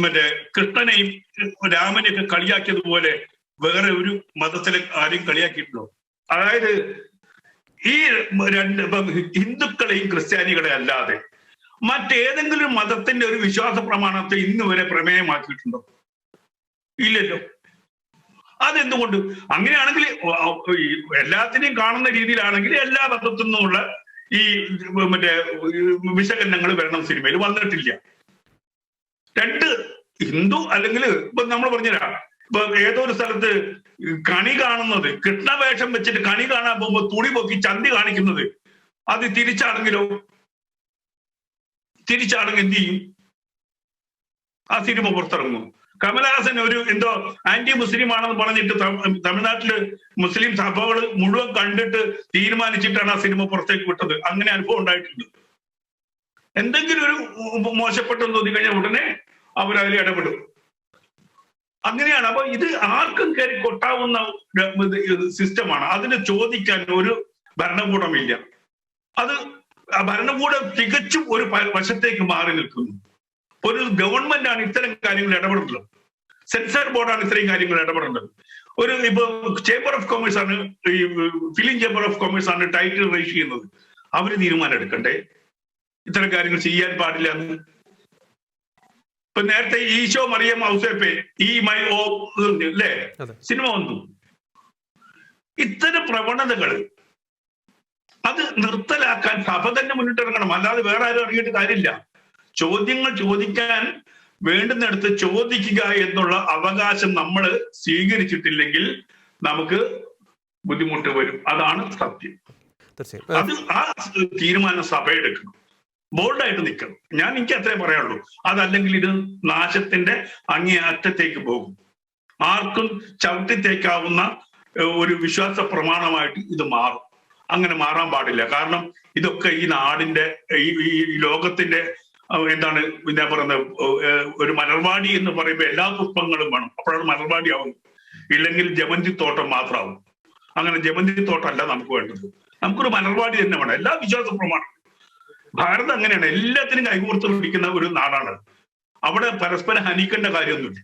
മറ്റേ കൃഷ്ണനെയും രാമനെയൊക്കെ കളിയാക്കിയതുപോലെ വേറെ ഒരു മതത്തിലെ ആരെയും കളിയാക്കിയിട്ടുണ്ടോ? അതായത് ഈ ഹിന്ദുക്കളെയും ക്രിസ്ത്യാനികളെ അല്ലാതെ മറ്റേതെങ്കിലും മതത്തിന്റെ ഒരു വിശ്വാസ പ്രമാണത്തെ ഇന്ന് വരെ പ്രമേയമാക്കിയിട്ടുണ്ടോ? ഇല്ലല്ലോ. അതെന്തുകൊണ്ട്? അങ്ങനെയാണെങ്കിൽ എല്ലാത്തിനെയും കാണുന്ന രീതിയിലാണെങ്കിൽ എല്ലാ മതത്തിൽ നിന്നുമുള്ള ഈ മറ്റേ വിശകലനങ്ങൾ വരണം. സിനിമയിൽ വന്നിട്ടില്ല. രണ്ട്, ഹിന്ദു അല്ലെങ്കിൽ ഇപ്പൊ നമ്മൾ പറഞ്ഞുതരാ, ഇപ്പൊ ഏതോ ഒരു സ്ഥലത്ത് കണി കാണുന്നത്, കൃഷ്ണവേഷം വെച്ചിട്ട് കണി കാണാൻ പോകുമ്പോ തുണി പൊക്കി ചന്തി കാണിക്കുന്നത്, അത് തിരിച്ചാണെങ്കിലോ? തിരിച്ചാണെങ്കിൽ എന്ത് ചെയ്യും? ആ സിനിമ പുറത്തിറങ്ങും. കമലഹാസൻ ഒരു എന്തോ ആന്റി മുസ്ലിം ആണെന്ന് പറഞ്ഞിട്ട് തമിഴ്നാട്ടില് മുസ്ലിം സഭകൾ മുഴുവൻ കണ്ടിട്ട് തീരുമാനിച്ചിട്ടാണ് ആ സിനിമ പുറത്തേക്ക് വിട്ടത്. അങ്ങനെ അനുഭവം ഉണ്ടായിട്ടുണ്ട്. എന്തെങ്കിലും ഒരു മോശപ്പെട്ടെന്ന് തോന്നി കഴിഞ്ഞാൽ ഉടനെ അവരതിൽ ഇടപെടും. അങ്ങനെയാണ്. അപ്പൊ ഇത് ആർക്കും കയറി കൊട്ടാവുന്ന സിസ്റ്റമാണ്. അതിന് ചോദിക്കാൻ ഒരു ഭരണകൂടമില്ല. അത് ഭരണകൂടം തികച്ചും ഒരു വശത്തേക്ക് മാറി നിൽക്കുന്നു. ഒരു ഗവൺമെന്റ് ആണ് ഇത്തരം കാര്യങ്ങൾ ഇടപെടുന്നത്. സെൻസർ ബോർഡാണ് ഇത്രയും കാര്യങ്ങൾ ഇടപെടേണ്ടത്. ഇപ്പൊ ചേംബർ ഓഫ് കൊമേഴ്സ് ആണ്, ഈ ഫിലിം ചേംബർ ഓഫ് കൊമേഴ്സ് ആണ് ടൈറ്റിൽ രജിസ്റ്റർ ചെയ്യുന്നത്. അവര് തീരുമാനം എടുക്കണ്ടേ ഇത്തരം കാര്യങ്ങൾ ചെയ്യാൻ പാടില്ല എന്ന്? ഇപ്പൊ നേരത്തെ ഈശോ മറിയം ഔസേപ്പെ അല്ലേ സിനിമ വന്നു. ഇത്തരം പ്രവണതകൾ അത് നിർത്തലാക്കാൻ സഭ തന്നെ മുന്നിട്ടിറങ്ങണം, അല്ലാതെ വേറെ ആരും ഇറങ്ങിയിട്ട് കാര്യമില്ല. ചോദ്യങ്ങൾ ചോദിക്കാൻ വേണ്ടുന്നിടത്ത് ചോദിക്കുക എന്നുള്ള അവകാശം നമ്മൾ സ്വീകരിച്ചിട്ടില്ലെങ്കിൽ നമുക്ക് ബുദ്ധിമുട്ട് വരും. അതാണ് സത്യം. അത് ആ തീരുമാനം സഭ എടുക്കണം, ബോൾഡായിട്ട് നിൽക്കണം. എനിക്ക് അത്രേ പറയാനുള്ളൂ. അതല്ലെങ്കിൽ ഇത് നാശത്തിന്റെ അങ്ങേയറ്റത്തേക്ക് പോകും. ആർക്കും ചവിട്ടിത്തേക്കാവുന്ന ഒരു വിശ്വാസ പ്രമാണമായിട്ട് ഇത് മാറും. അങ്ങനെ മാറാൻ പാടില്ല. കാരണം ഇതൊക്കെ ഈ നാടിന്റെ ഈ ലോകത്തിന്റെ എന്താണ് ഞാൻ പറയുന്നത്, ഒരു മലർവാടി എന്ന് പറയുമ്പോൾ എല്ലാ പുഷ്പങ്ങളും വേണം, അപ്പോഴാണ് മലർവാടി ആവും. ഇല്ലെങ്കിൽ ജമന്തി തോട്ടം മാത്രമാവും. അങ്ങനെ ജമന്തി തോട്ടമല്ല നമുക്ക് വേണ്ടത്, നമുക്കൊരു മലർവാടി തന്നെ വേണം. എല്ലാ വിശ്വാസ പ്രമാണം. ഭാരതം അങ്ങനെയാണ്, എല്ലാത്തിനും കൈകോർത്ത് പിടിക്കുന്ന ഒരു നാടാണ്. അവിടെ പരസ്പരം ഹനിക്കേണ്ട കാര്യമൊന്നുമില്ല.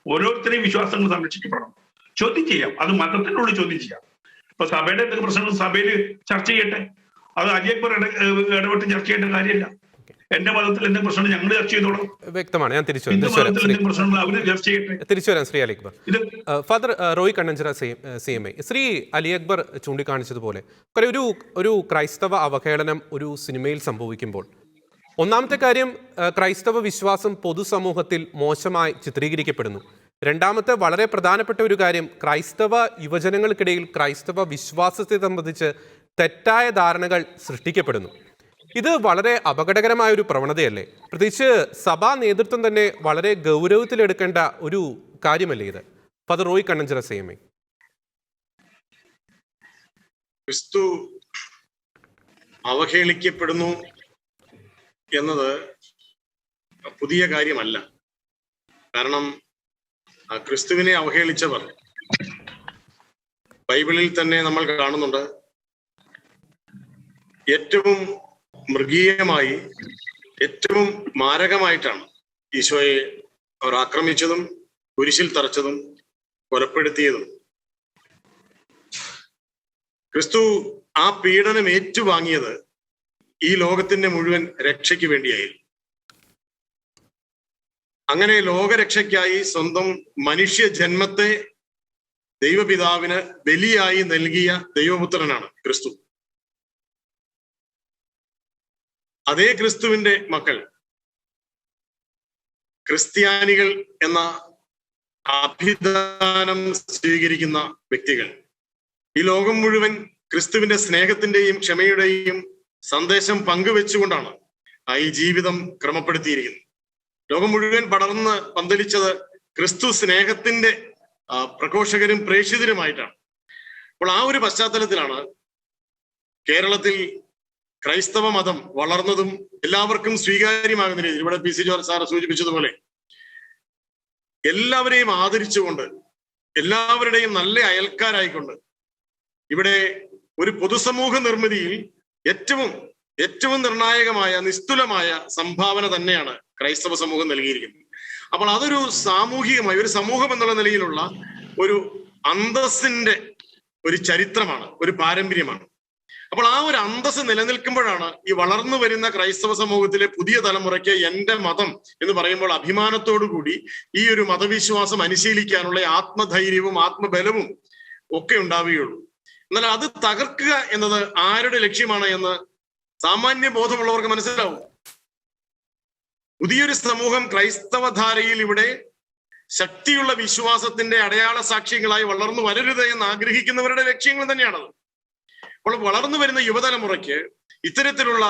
ഓരോരുത്തരെയും വിശ്വാസങ്ങൾ സംരക്ഷിക്കപ്പെടണം. ചോദ്യം ചെയ്യാം, അത് മതത്തിനുള്ളിൽ ചോദ്യം ചെയ്യാം. ഇപ്പൊ സഭയുടെ എന്തെങ്കിലും പ്രശ്നങ്ങൾ സഭയിൽ ചർച്ച ചെയ്യട്ടെ, അത് അലി അക്ബർ ഇടപെട്ട് ചർച്ച ചെയ്യേണ്ട കാര്യമില്ല. എന്റെ മതത്തിൽ എന്തെങ്കിലും പ്രശ്നം ഞങ്ങൾ ചർച്ച ചെയ്തോളൂ. വ്യക്തമാണ്. ഞാൻ തിരിച്ചു വരാം ശ്രീ അലി അക്ബർ. Father Roy Kannanchira CMA. ശ്രീ അലി അക്ബർ ചൂണ്ടിക്കാണിച്ചതുപോലെ ഒരു ക്രൈസ്തവ അവഹേളനം ഒരു സിനിമയിൽ സംഭവിക്കുമ്പോൾ ഒന്നാമത്തെ കാര്യം, ക്രൈസ്തവ വിശ്വാസം പൊതുസമൂഹത്തിൽ മോശമായി ചിത്രീകരിക്കപ്പെടുന്നു. രണ്ടാമത്തെ വളരെ പ്രധാനപ്പെട്ട ഒരു കാര്യം, ക്രൈസ്തവ യുവജനങ്ങൾക്കിടയിൽ ക്രൈസ്തവ വിശ്വാസത്തെ സംബന്ധിച്ച് തെറ്റായ ധാരണകൾ സൃഷ്ടിക്കപ്പെടുന്നു. ഇത് വളരെ അപകടകരമായ ഒരു പ്രവണതയല്ലേ? പ്രത്യേകിച്ച് സഭാ നേതൃത്വം തന്നെ വളരെ ഗൗരവത്തിലെടുക്കേണ്ട ഒരു കാര്യമല്ലേ ഇത്? Father Roy Kannanchira CMA. ക്രിസ്തു അവഹേളിക്കപ്പെടുന്നു എന്നത് പുതിയ കാര്യമല്ല. കാരണം ക്രിസ്തുവിനെ അവഹേളിച്ചവർ ബൈബിളിൽ തന്നെ നമ്മൾ കാണുന്നുണ്ട്. ഏറ്റവും മൃഗീയമായി, ഏറ്റവും മാരകമായിട്ടാണ് ഈശോയെ അവർ ആക്രമിച്ചതും കുരിശിൽ തറച്ചതും കൊലപ്പെടുത്തിയതും. ക്രിസ്തു ആ പീഡനം ഏറ്റുവാങ്ങിയത് ഈ ലോകത്തിന്റെ മുഴുവൻ രക്ഷയ്ക്ക് വേണ്ടിയായിരുന്നു. അങ്ങനെ ലോകരക്ഷയ്ക്കായി സ്വന്തം മനുഷ്യ ജന്മത്തെ ദൈവപിതാവിന് ബലിയായി നൽകിയ ദൈവപുത്രനാണ് ക്രിസ്തു. അതേ ക്രിസ്തുവിന്റെ മക്കൾ, ക്രിസ്ത്യാനികൾ എന്ന അഭിധാനം സ്വീകരിക്കുന്ന വ്യക്തികൾ ഈ ലോകം മുഴുവൻ ക്രിസ്തുവിന്റെ സ്നേഹത്തിന്റെയും ക്ഷമയുടെയും സന്ദേശം പങ്കുവെച്ചുകൊണ്ടാണ് ഈ ജീവിതം ക്രമപ്പെടുത്തിയിരിക്കുന്നത്. ലോകം മുഴുവൻ പടർന്ന് പന്തലിച്ചത് ക്രിസ്തു സ്നേഹത്തിന്റെ പ്രഘോഷകരും പ്രേക്ഷിതരുമായിട്ടാണ്. അപ്പോൾ ആ ഒരു പശ്ചാത്തലത്തിലാണ് കേരളത്തിൽ ക്രൈസ്തവ മതം വളർന്നതും എല്ലാവർക്കും സ്വീകാര്യമാകുന്ന രീതിയിൽ, ഇവിടെ PC ജോർജ് സാറ് സൂചിപ്പിച്ചതുപോലെ എല്ലാവരെയും ആദരിച്ചുകൊണ്ട്, എല്ലാവരുടെയും നല്ല അയൽക്കാരായിക്കൊണ്ട് ഇവിടെ ഒരു പൊതുസമൂഹ നിർമ്മിതിയിൽ ഏറ്റവും നിർണായകമായ നിസ്തുലമായ സംഭാവന തന്നെയാണ് ക്രൈസ്തവ സമൂഹം നൽകിയിരിക്കുന്നത്. അപ്പോൾ അതൊരു സാമൂഹികമായി, ഒരു സമൂഹം എന്നുള്ള നിലയിലുള്ള ഒരു അന്തസ്സിന്റെ ഒരു ചരിത്രമാണ്, ഒരു പാരമ്പര്യമാണ്. അപ്പോൾ ആ ഒരു അന്തസ് നിലനിൽക്കുമ്പോഴാണ് ഈ വളർന്നു വരുന്ന ക്രൈസ്തവ സമൂഹത്തിലെ പുതിയ തലമുറയ്ക്ക് എന്റെ മതം എന്ന് പറയുമ്പോൾ അഭിമാനത്തോടു കൂടി ഈ ഒരു മതവിശ്വാസം അനുശീലിക്കാനുള്ള ആത്മധൈര്യവും ആത്മബലവും ഒക്കെ ഉണ്ടാവുകയുള്ളൂ. എന്നാൽ അത് തകർക്കുക എന്നത് ആരുടെ ലക്ഷ്യമാണ് എന്ന് സാമാന്യ ബോധമുള്ളവർക്ക് മനസ്സിലാവും. പുതിയൊരു സമൂഹം ക്രൈസ്തവ ധാരയിൽ ഇവിടെ ശക്തിയുള്ള വിശ്വാസത്തിന്റെ അടയാള സാക്ഷ്യങ്ങളായി വളർന്നു വരരുത് എന്ന് ആഗ്രഹിക്കുന്നവരുടെ ലക്ഷ്യങ്ങൾ തന്നെയാണത്. അപ്പോൾ വളർന്നു വരുന്ന യുവതലമുറയ്ക്ക് ഇത്തരത്തിലുള്ള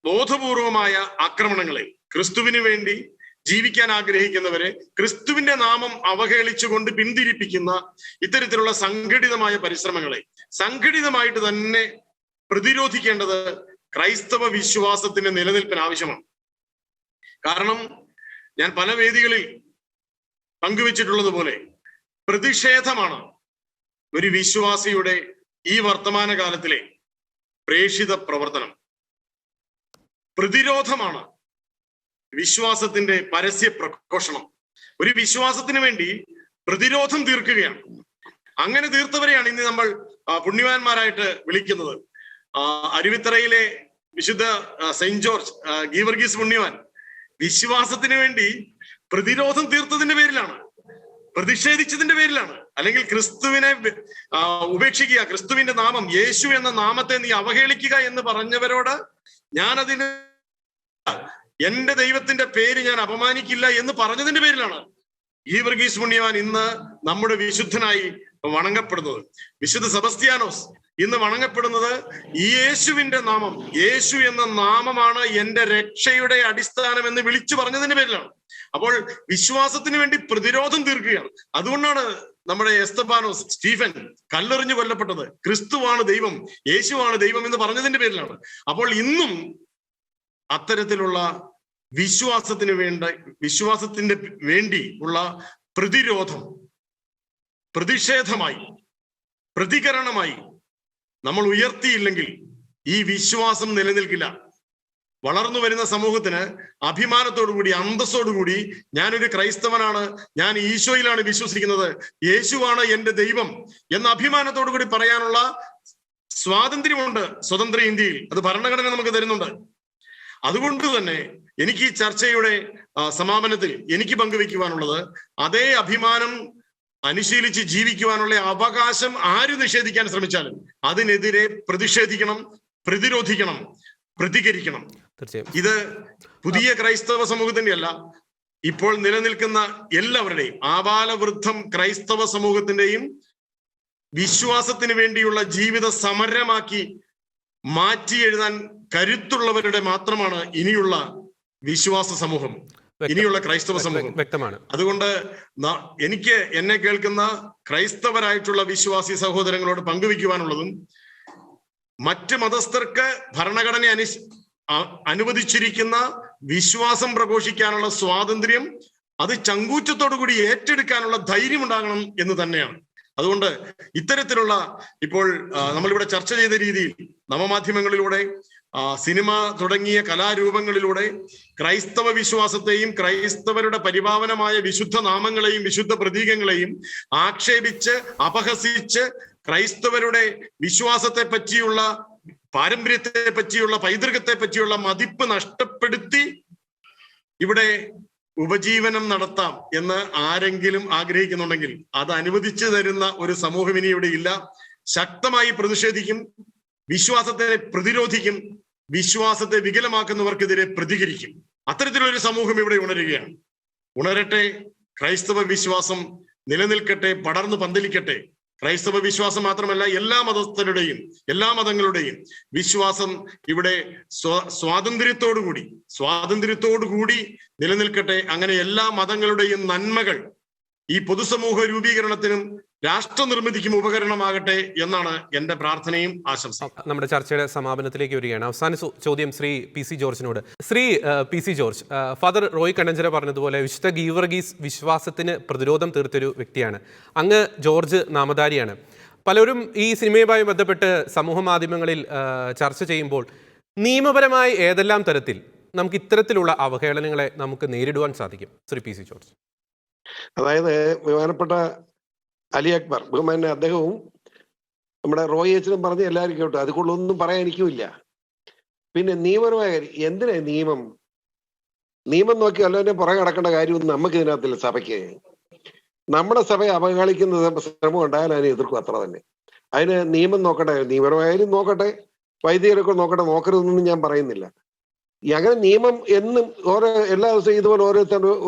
ബോധപൂർവമായ ആക്രമണങ്ങളെ, ക്രിസ്തുവിന് വേണ്ടി ജീവിക്കാൻ ആഗ്രഹിക്കുന്നവരെ ക്രിസ്തുവിന്റെ നാമം അവഹേളിച്ചുകൊണ്ട് പിന്തിരിപ്പിക്കുന്ന ഇത്തരത്തിലുള്ള സംഘടിതമായ പരിശ്രമങ്ങളെ സംഘടിതമായിട്ട് തന്നെ പ്രതിരോധിക്കേണ്ടത് ക്രൈസ്തവ വിശ്വാസത്തിന്റെ നിലനിൽപ്പിന് ആവശ്യമാണ്. കാരണം ഞാൻ പല വേദികളിൽ പങ്കുവെച്ചിട്ടുള്ളതുപോലെ പ്രതിഷേധമാണ് ഒരു വിശ്വാസിയുടെ ഈ വർത്തമാനകാലത്തിലെ പ്രേക്ഷിത പ്രവർത്തനം. പ്രതിരോധമാണ് വിശ്വാസത്തിന്റെ പരസ്യ പ്രഘോഷണം. ഒരു വിശ്വാസത്തിന് വേണ്ടി പ്രതിരോധം തീർക്കുകയാണ്. അങ്ങനെ തീർത്തവരെയാണ് ഇന്ന് നമ്മൾ പുണ്യവാന്മാരായിട്ട് വിളിക്കുന്നത്. അരുവിത്തറയിലെ വിശുദ്ധ സെയിന്റ് ജോർജ് ഗീവർഗീസ് പുണ്യവാൻ വിശ്വാസത്തിന് വേണ്ടി പ്രതിരോധം തീർത്തതിന്റെ പേരിലാണ്, പ്രതിഷേധിച്ചതിന്റെ പേരിലാണ്. അല്ലെങ്കിൽ ക്രിസ്തുവിനെ ഉപേക്ഷിക്കുക, ക്രിസ്തുവിന്റെ നാമം, യേശു എന്ന നാമത്തെ നീ അവഹേളിക്കുക എന്ന് പറഞ്ഞവരോട് ഞാനതിന് എന്റെ ദൈവത്തിന്റെ പേര് ഞാൻ അപമാനിക്കില്ല എന്ന് പറഞ്ഞതിന്റെ പേരിലാണ് ഗീവർഗീസ് പുണ്യവാൻ ഇന്ന് നമ്മുടെ വിശുദ്ധനായി വണങ്ങപ്പെടുന്നത്. വിശുദ്ധ സെബസ്ത്യാനോസ് ഇന്ന് വണങ്ങപ്പെടുന്നത് ഈ യേശുവിന്റെ നാമം, യേശു എന്ന നാമമാണ് എന്റെ രക്ഷയുടെ അടിസ്ഥാനം എന്ന് വിളിച്ചു പറഞ്ഞതിന്റെ പേരിലാണ്. അപ്പോൾ വിശ്വാസത്തിന് വേണ്ടി പ്രതിരോധം തീർക്കുകയാണ്. അതുകൊണ്ടാണ് നമ്മുടെ എസ്തഫാനോസ്, സ്റ്റീഫൻ കല്ലെറിഞ്ഞു കൊല്ലപ്പെട്ടത്. ക്രിസ്തുവാണ് ദൈവം, യേശുവാണ് ദൈവം എന്ന് പറഞ്ഞതിന്റെ പേരിലാണ്. അപ്പോൾ ഇന്നും അത്തരത്തിലുള്ള വിശ്വാസത്തിന്റെ വേണ്ടി ഉള്ള പ്രതിരോധം, പ്രതിഷേധമായി, പ്രതികരണമായി നമ്മൾ ഉയർത്തിയില്ലെങ്കിൽ ഈ വിശ്വാസം നിലനിൽക്കില്ല. വളർന്നു വരുന്ന സമൂഹത്തിന് അഭിമാനത്തോടുകൂടി, അന്തസ്സോടുകൂടി ഞാനൊരു ക്രൈസ്തവനാണ്, ഞാൻ ഈശോയിലാണ് വിശ്വസിക്കുന്നത്, യേശുവാണ് എന്റെ ദൈവം എന്ന അഭിമാനത്തോടുകൂടി പറയാനുള്ള സ്വാതന്ത്ര്യമുണ്ട് സ്വതന്ത്ര ഇന്ത്യയിൽ. അത് ഭരണഘടന നമുക്ക് തരുന്നുണ്ട്. അതുകൊണ്ട് തന്നെ എനിക്ക് ഈ ചർച്ചയുടെ സമാപനത്തിൽ എനിക്ക് പങ്കുവെക്കുവാനുള്ളത്, അതേ അഭിമാനം അനുശീലിച്ച് ജീവിക്കുവാനുള്ള അവകാശം ആര് നിഷേധിക്കാൻ ശ്രമിച്ചാലും അതിനെതിരെ പ്രതിഷേധിക്കണം, പ്രതിരോധിക്കണം, പ്രതികരിക്കണം. ഇത് പുതിയ ക്രൈസ്തവ സമൂഹത്തിന്റെ അല്ല, ഇപ്പോൾ നിലനിൽക്കുന്ന എല്ലാവരുടെയും, ആബാലവൃദ്ധം ക്രൈസ്തവ സമൂഹത്തിന്റെയും വിശ്വാസത്തിന് വേണ്ടിയുള്ള ജീവിത സമരമാക്കി മാറ്റി എഴുതാൻ കരുത്തുള്ളവരുടെ മാത്രമാണ് ഇനിയുള്ള വിശ്വാസ സമൂഹം, ഇനിയുള്ള ക്രൈസ്തവ സമൂഹം. വ്യക്തമാണ്. അതുകൊണ്ട് എനിക്ക് എന്നെ കേൾക്കുന്ന ക്രൈസ്തവരായിട്ടുള്ള വിശ്വാസി സഹോദരങ്ങളോട് പങ്കുവയ്ക്കുവാനുള്ളതും, മറ്റ് മതസ്ഥർക്ക് ഭരണഘടന അനുവദിച്ചിരിക്കുന്ന വിശ്വാസം പ്രഘോഷിക്കാനുള്ള സ്വാതന്ത്ര്യം അത് ചങ്കൂറ്റത്തോടുകൂടി ഏറ്റെടുക്കാനുള്ള ധൈര്യം ഉണ്ടാകണം എന്ന് തന്നെയാണ്. അതുകൊണ്ട് ഇത്തരത്തിലുള്ള ഇപ്പോൾ നമ്മളിവിടെ ചർച്ച ചെയ്ത രീതിയിൽ നവമാധ്യമങ്ങളിലൂടെ, സിനിമ തുടങ്ങിയ കലാരൂപങ്ങളിലൂടെ ക്രൈസ്തവ വിശ്വാസത്തെയും ക്രൈസ്തവരുടെ പരിപാവനമായ വിശുദ്ധ നാമങ്ങളെയും വിശുദ്ധ പ്രതീകങ്ങളെയും ആക്ഷേപിച്ച് അപഹസിച്ച് ക്രൈസ്തവരുടെ വിശ്വാസത്തെ പറ്റിയുള്ള, പാരമ്പര്യത്തെ പറ്റിയുള്ള, പൈതൃകത്തെ പറ്റിയുള്ള മതിപ്പ് നഷ്ടപ്പെടുത്തി ഇവിടെ ഉപജീവനം നടത്താം എന്ന് ആരെങ്കിലും ആഗ്രഹിക്കുന്നുണ്ടെങ്കിൽ അത് അനുവദിച്ചു തരുന്ന ഒരു സമൂഹം ഇനി ഇവിടെ ഇല്ല. ശക്തമായി പ്രതിഷേധിക്കും, വിശ്വാസത്തെ പ്രതിരോധിക്കും, വിശ്വാസത്തെ വികലമാക്കുന്നവർക്കെതിരെ പ്രതികരിക്കും. അത്തരത്തിലൊരു സമൂഹം ഇവിടെ ഉണരുകയാണ്. ഉണരട്ടെ, ക്രൈസ്തവ വിശ്വാസം നിലനിൽക്കട്ടെ, പടർന്നു പന്തലിക്കട്ടെ. ക്രൈസ്തവ വിശ്വാസം മാത്രമല്ല, എല്ലാ മതസ്ഥരുടെയും, എല്ലാ മതങ്ങളുടെയും വിശ്വാസം ഇവിടെ സ്വാതന്ത്ര്യത്തോടുകൂടി നിലനിൽക്കട്ടെ. അങ്ങനെ എല്ലാ മതങ്ങളുടെയും നന്മകൾ ഈ പൊതുസമൂഹ രൂപീകരണത്തിനും രാഷ്ട്ര നിർമ്മിതിക്കും ഉപകരണമാകട്ടെ എന്നാണ് എന്റെ പ്രാർത്ഥനയും ആശംസയും. നമ്മുടെ ചർച്ചയുടെ സമാപനത്തിലേക്ക് വരികയാണ്. അവസാന ചോദ്യം ശ്രീ പി സി ജോർജിനോട്. Shri P C George, father Roy Kannanchira പറഞ്ഞതുപോലെ വിശുദ്ധ ഗീവർഗീസ് വിശ്വാസത്തിന് പ്രതിരോധം തീർത്തൊരു വ്യക്തിയാണ്. അങ്ങ് ജോർജ് നാമധാരിയാണ്. പലരും ഈ സിനിമയുമായി ബന്ധപ്പെട്ട് സമൂഹ മാധ്യമങ്ങളിൽ ചർച്ച ചെയ്യുമ്പോൾ നിയമപരമായി ഏതെല്ലാം തരത്തിൽ നമുക്ക് ഇത്തരത്തിലുള്ള അവഹേളനങ്ങളെ നമുക്ക് നേരിടുവാൻ സാധിക്കും? Shri P C George. അതായത് ബഹുമാനപ്പെട്ട അലി അക്ബർ, ബഹുമാന അദ്ദേഹവും നമ്മുടെ റോയ് അച്ഛനും പറഞ്ഞ് എല്ലാവരും കേട്ടു. അതുകൊണ്ടൊന്നും പറയാൻ എനിക്കുമില്ല. പിന്നെ നിയമപരമായ കാര്യം, എന്തിനാ നിയമം നോക്കി അല്ലെ പുറകെ കിടക്കേണ്ട കാര്യമൊന്നും നമുക്ക് ഇതിനകത്തില്ല. സഭയ്ക്ക് നമ്മുടെ സഭയെ അവഹേളിക്കുന്ന ശ്രമം ഉണ്ടായാലും അതിനെ എതിർക്കും, അത്ര തന്നെ. അതിന് നിയമം നോക്കട്ടെ, നിയമപരമായാലും നോക്കട്ടെ, വൈദികരൊക്കെ നോക്കട്ടെ, നോക്കരുതെന്നൊന്നും ഞാൻ പറയുന്നില്ല. അങ്ങനെ നിയമം എന്നും എല്ലാ ദിവസവും ഇതുപോലെ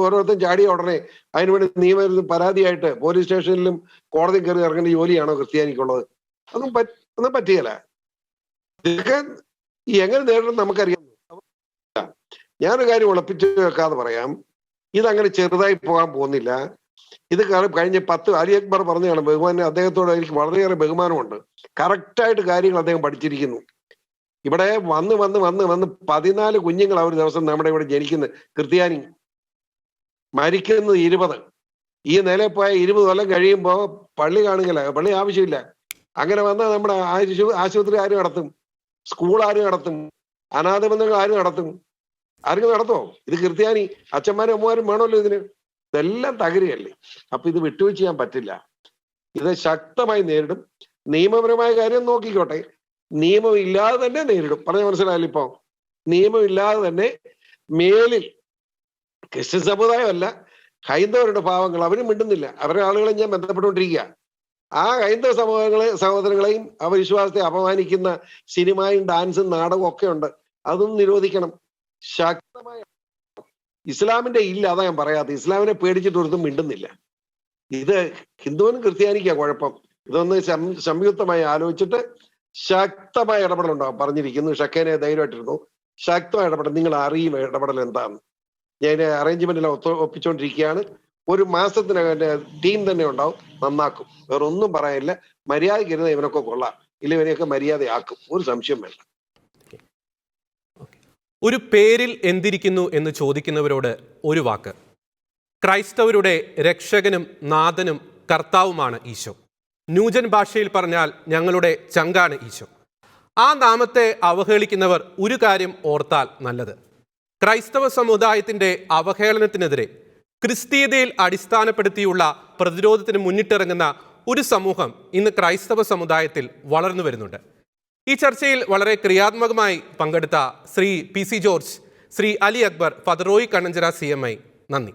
ഓരോരുത്തരും ചാടിയ ഉടനെ അതിനുവേണ്ടി നിയമം പരാതിയായിട്ട് പോലീസ് സ്റ്റേഷനിലും കോടതി കയറി ഇറങ്ങേണ്ട ജോലിയാണോ ക്രിസ്ത്യാനിക്കുള്ളത്? ഒന്നും പറ്റുകയില്ല. ഇതൊക്കെ എങ്ങനെ നേരിടും നമുക്കറിയാം. ഞാനൊരു കാര്യം ഉളപ്പിച്ച് വെക്കാതെ പറയാം, ഇതങ്ങനെ ചെറുതായി പോകാൻ പോകുന്നില്ല. ഇത് കഴിഞ്ഞ 10 അലി അക്ബർ പറഞ്ഞതാണ്. ബഹുമാനം, അദ്ദേഹത്തോട് എനിക്ക് വളരെയേറെ ബഹുമാനമുണ്ട്. കറക്റ്റായിട്ട് കാര്യങ്ങൾ അദ്ദേഹം പഠിച്ചിരിക്കുന്നു. ഇവിടെ വന്ന് 14 കുഞ്ഞുങ്ങൾ ഒരു ദിവസം നമ്മുടെ ഇവിടെ ജനിക്കുന്നത്. ക്രിസ്ത്യാനി മരിക്കുന്നത് 20. ഈ നിലയിൽ പോയ 20 കൊല്ലം കഴിയുമ്പോൾ പള്ളി കാണുകയില്ല, പള്ളി ആവശ്യമില്ല. അങ്ങനെ വന്നാൽ നമ്മുടെ ആശുപത്രി ആര് നടത്തും? സ്കൂൾ ആര് നടത്തും? അനാഥ ബന്ധങ്ങൾ ആര് നടത്തും? ആരെങ്കിലും നടത്തുമോ? ഇത് ക്രിസ്ത്യാനി അച്ഛന്മാരും അമ്മമാരും വേണമല്ലോ ഇതിന്. ഇതെല്ലാം തകരുകയല്ലേ. അപ്പൊ ഇത് വിട്ടുവീഴ്ച ചെയ്യാൻ പറ്റില്ല. ഇത് ശക്തമായി നേരിടും. നിയമപരമായ കാര്യം നോക്കിക്കോട്ടെ, നിയമം ഇല്ലാതെ തന്നെ നേരിടും. പറഞ്ഞ മനസ്സിലായാലും ഇപ്പൊ നിയമം ഇല്ലാതെ തന്നെ മേലിൽ ക്രിസ്ത്യൻ സമുദായമല്ല, ഹൈന്ദവരുടെ പാവങ്ങൾ അവരും മിണ്ടുന്നില്ല. അവരുടെ ആളുകളെ ഞാൻ ബന്ധപ്പെട്ടുകൊണ്ടിരിക്കുക. ആ ഹൈന്ദവ സഹോദരങ്ങളെയും വിശ്വാസത്തെ അപമാനിക്കുന്ന സിനിമയും ഡാൻസും നാടകവും ഒക്കെ ഉണ്ട്. അതൊന്നും നിരോധിക്കണം. ശക്തമായ ഇസ്ലാമിന്റെ ഇല്ല, അതാ ഞാൻ പറയാത്ത. ഇസ്ലാമിനെ പേടിച്ചിട്ട് ഒരിടത്തും മിണ്ടുന്നില്ല. ഇത് ഹിന്ദുവിനും ക്രിസ്ത്യാനിക്കാ കുഴപ്പം. ഇതൊന്ന് സംയുക്തമായി ആലോചിച്ചിട്ട് ശക്തമായ ഇടപെടലുണ്ടാവും. പറഞ്ഞിരിക്കുന്നു ഷക്കേനെ ധൈര്യമായിട്ടിരുന്നു. ശക്തമായ ഇടപെടൽ, നിങ്ങൾ അറിയും ഇടപെടൽ എന്താന്ന്. ഞാൻ അറേഞ്ച്മെന്റെല്ലാം ഒപ്പിച്ചുകൊണ്ടിരിക്കുകയാണ്. ഒരു മാസത്തിനകം ടീം തന്നെ ഉണ്ടാവും, നന്നാക്കും. വേറെ ഒന്നും പറയാനില്ല. മര്യാദയ്ക്ക് ഇരുന്ന ഇവനൊക്കെ കൊള്ളാം, ഇല്ല ഇവനെയൊക്കെ മര്യാദയാക്കും, ഒരു സംശയം വേണ്ട. ഒരു പേരിൽ എന്തിരിക്കുന്നു എന്ന് ചോദിക്കുന്നവരോട് ഒരു വാക്ക്: ക്രൈസ്തവരുടെ രക്ഷകനും നാഥനും കർത്താവുമാണ് ഈശോ. ന്യൂജൻ ഭാഷയിൽ പറഞ്ഞാൽ ഞങ്ങളുടെ ചങ്കാണ് ഈശോ. ആ നാമത്തെ അവഹേളിക്കുന്നവർ ഒരു കാര്യം ഓർത്താൽ നല്ലത്: ക്രൈസ്തവ സമുദായത്തിൻ്റെ അവഹേളനത്തിനെതിരെ ക്രിസ്തീയതയിൽ അടിസ്ഥാനപ്പെടുത്തിയുള്ള പ്രതിരോധത്തിന് മുന്നിട്ടിറങ്ങുന്ന ഒരു സമൂഹം ഇന്ന് ക്രൈസ്തവ സമുദായത്തിൽ വളർന്നു വരുന്നുണ്ട്. ഈ ചർച്ചയിൽ വളരെ ക്രിയാത്മകമായി പങ്കെടുത്ത Shri P C George, Shri Ali Akbar, father Roy Kannanchira CMI, നന്ദി.